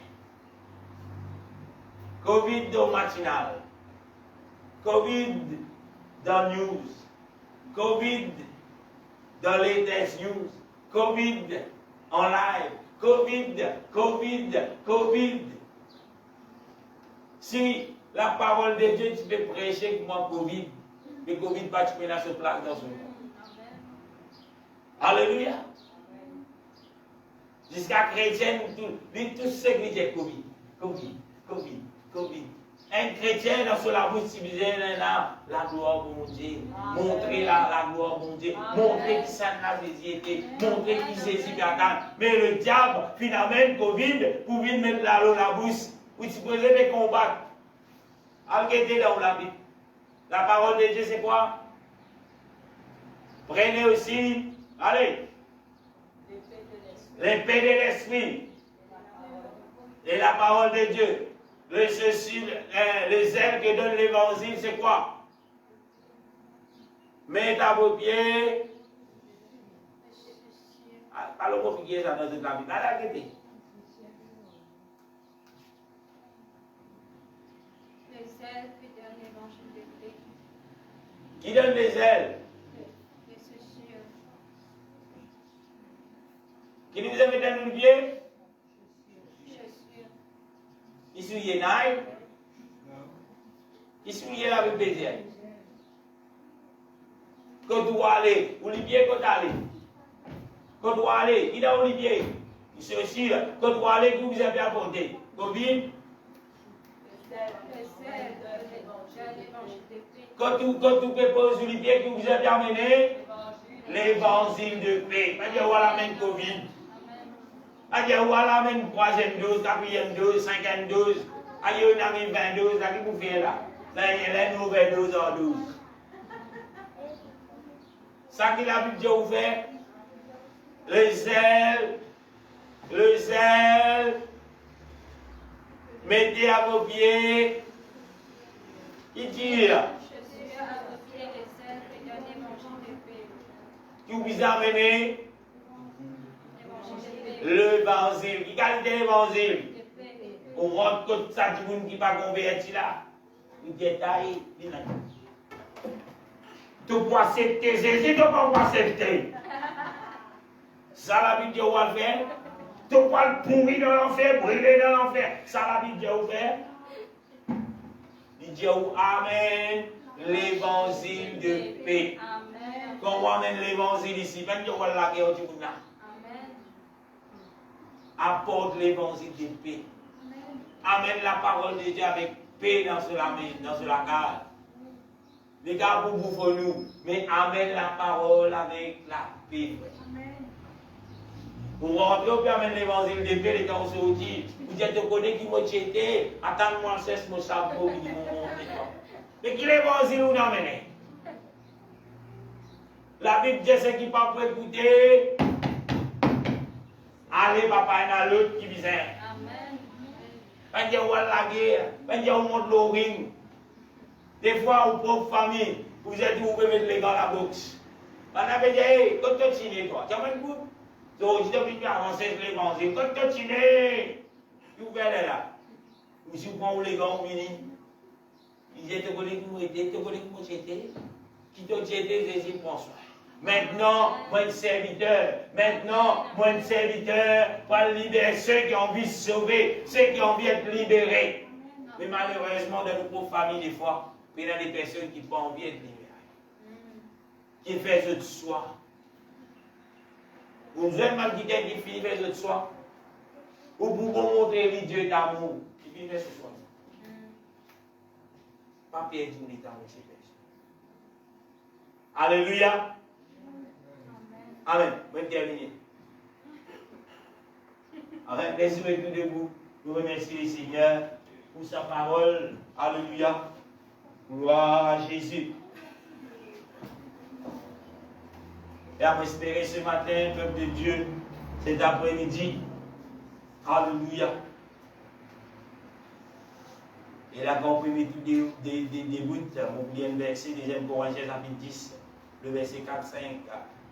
S1: Covid dans matinal. Covid dans news. Covid dans latest news. Covid en live. Covid. Si la parole de Dieu, tu peux prêcher pour moi Covid. Mais Covid pas tu peux la se place dans ce monde. Alléluia. Jusqu'à chrétien, tout ce qui dit Covid. Un chrétien dans la bouche civilisée, la gloire de mon Dieu. Montrer la gloire de mon Dieu. Montrer qui ça n'a été. Montrer qui Jésus attend. Mais le diable, finalement, Covid, pour venir mettre la bouche, où tu peux les combattre. Regardez dans la Bible. La parole de Dieu, c'est quoi? Prenez aussi, allez, L'épée de l'esprit. Et la parole de Dieu. Le zèle que donne l'évangile, c'est quoi? Mets à vos pieds. Pas le mot qui est dans notre Bible. Allez,
S3: Les ailes qui donnent l'évangile de paix.
S1: Qui donne les ailes?
S3: Les chaussures.
S1: Qui nous a mis dans le pied?
S3: Chaussures.
S1: Qui souille naïf? Qui souille avec baiser? Quand tu vas aller, Olivier, quand tu aller? Quand tu vas aller, il a Olivier. Il se aussi, quand tu vas aller, qui vous avez apporté? Covid? Quand tu proposes Olivier, qui vous avez amené? L'évangile de paix. Pas dire, voilà, même Covid. Pas dire, voilà, même troisième dose, quatrième dose, cinquième dose. Aïe, on a mis 20 doses, là, qui vous fait là? Là, il y a une nouvelle dose en 12. Ça qu'il a pu dire vous faire? Le zèle, mettez à vos pieds. Qui dit là?
S3: Chaussures à vos pieds, les ailes qui donnent l'évangile de paix.
S1: Qui vous a amené? L'évangile. Qui a dit l'évangile? On rentre tout ça, du monde qui va convertir là. Vous dites, aïe, tu peux accepter Jésus, tu peux pas accepter. Ça la Bible dit, on va le faire. Tu peux le pourrir dans l'enfer, brûler dans l'enfer. Ça la Bible dit, on va faire. Il dit, amen, l'évangile de paix.
S3: Amen.
S1: Quand on amène l'évangile ici, même si on va la guerre, tu peux là.
S3: Amen.
S1: Apporte l'évangile de paix. Amène la parole de Dieu avec paix dans cela case. Les gars, vous bouffez nous, mais amène la parole avec la paix. Pour rentrer, vous amène l'évangile de paix, les gars, on se dit, vous dites, tu connais qui m'a chété, attends-moi, cesse mon chapeau, qui m'ont montré. Mais qui l'évangile nous amène? La Bible dit, c'est qui pas pour écouter. Allez, papa, il y en a l'autre qui vient.
S3: Amen.
S1: Quand il y a la guerre, quand il y a monte le ring, des fois, aux propres familles, vous êtes où vous pouvez mettre les gars à la boxe. On avait dit, hey, quand tu es toi, tu as un coup. Donc, je t'ai avancer l'évangile. Quand tu es vous verrez là. Vous si vous prenez les gars, vous venez. Ils étaient collés qui m'ont été, qui t'ont été, Jésus prend soin. Maintenant, moi, un serviteur. Maintenant, moi, un serviteur pour libérer ceux qui ont envie de se sauver, ceux qui ont envie d'être libérés. Mais malheureusement, dans nos propres familles, des fois, il y a des personnes qui n'ont pas envie d'être libérées. Qui fait ce de soi. Vous avez mal qui finit fait ce de soi. Ou pour vous montrer le Dieu d'amour, qui finit fait ce soir. Pas perdre du temps avec ces personnes. Alléluia. Amen. On va terminer. Amen. Les yeux tout debout. Nous remercions le Seigneur pour sa parole. Alléluia. Gloire à Jésus. Et à espérer ce matin, peuple de Dieu, cet après-midi. Alléluia. Et là, quand on peut mettre des bouts, on oublie un verset, 2 Corinthiens chapitre 10, le verset 4-5.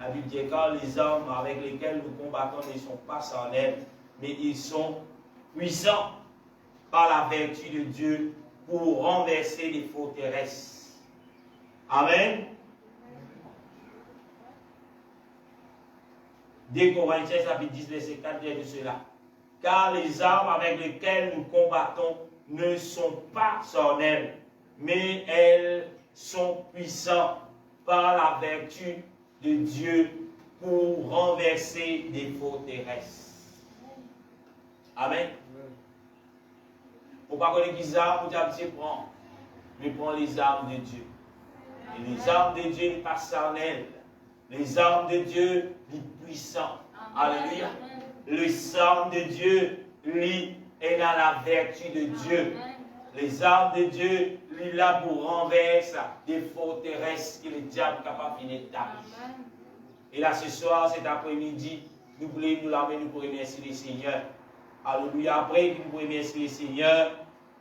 S1: La Bible dit, car les hommes avec lesquels nous combattons ne sont pas charnels, mais ils sont puissants par la vertu de Dieu pour renverser les forteresses. Amen. 2 Corinthiens chapitre 10, verset 4 dit de cela. Car les armes avec lesquelles nous combattons ne sont pas charnelles, mais elles sont puissantes par la vertu de Dieu pour renverser des forteresses. Amen. Pour ne pas connaître les armes, vous avez prendre. Mais prends les armes de Dieu. Et les armes de Dieu ne sont pas charnelles. Les armes de Dieu sont puissantes. Alléluia. Les armes de Dieu, lui, est dans la vertu de Dieu. Les armes de Dieu, lui, là pour renverser des forteresses que le diable n'est pas capable d'établir. Et là, ce soir, cet après-midi, nous voulons nous l'amener pour remercier le Seigneur. Alléluia. Après qu'il nous remercie le Seigneur,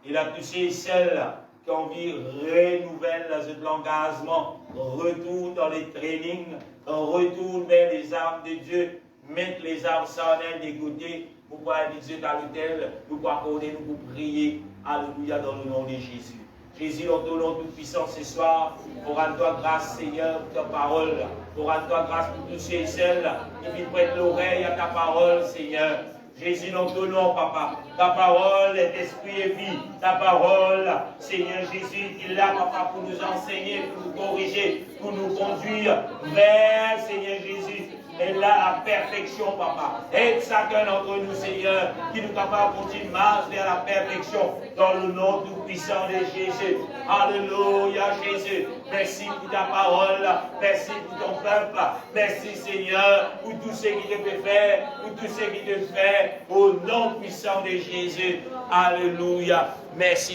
S1: il a touché celles qui ont envie renouvelle l'engagement, retourne dans les trainings, retourne vers les armes de Dieu, mettre les armes charnelles de côté pour pouvoir Dieu dans l'autel, pour pouvoir accorder nous pour prier. Alléluia dans le nom de Jésus. Jésus, dans ton nom tout-puissant ce soir, pour rendre toi grâce, Seigneur, pour ta parole, pour rendre toi grâce pour tous ceux et celles qui prêtent l'oreille à ta parole, Seigneur. Jésus, dans ton nom, Papa, ta parole est esprit et vie. Ta parole, Seigneur Jésus, il est là, Papa, pour nous enseigner, pour nous corriger, pour nous conduire vers, Seigneur Jésus, et là, la perfection, Papa. Aide chacun d'entre nous, Seigneur, qui nous capable de continuer marche vers la perfection, dans le nom tout-puissant de Jésus. Alléluia, Jésus. Merci pour ta parole. Merci pour ton peuple. Merci, Seigneur, pour tout ce qui te peut faire, pour tout ce qui te fait, au nom puissant de Jésus. Alléluia. Merci.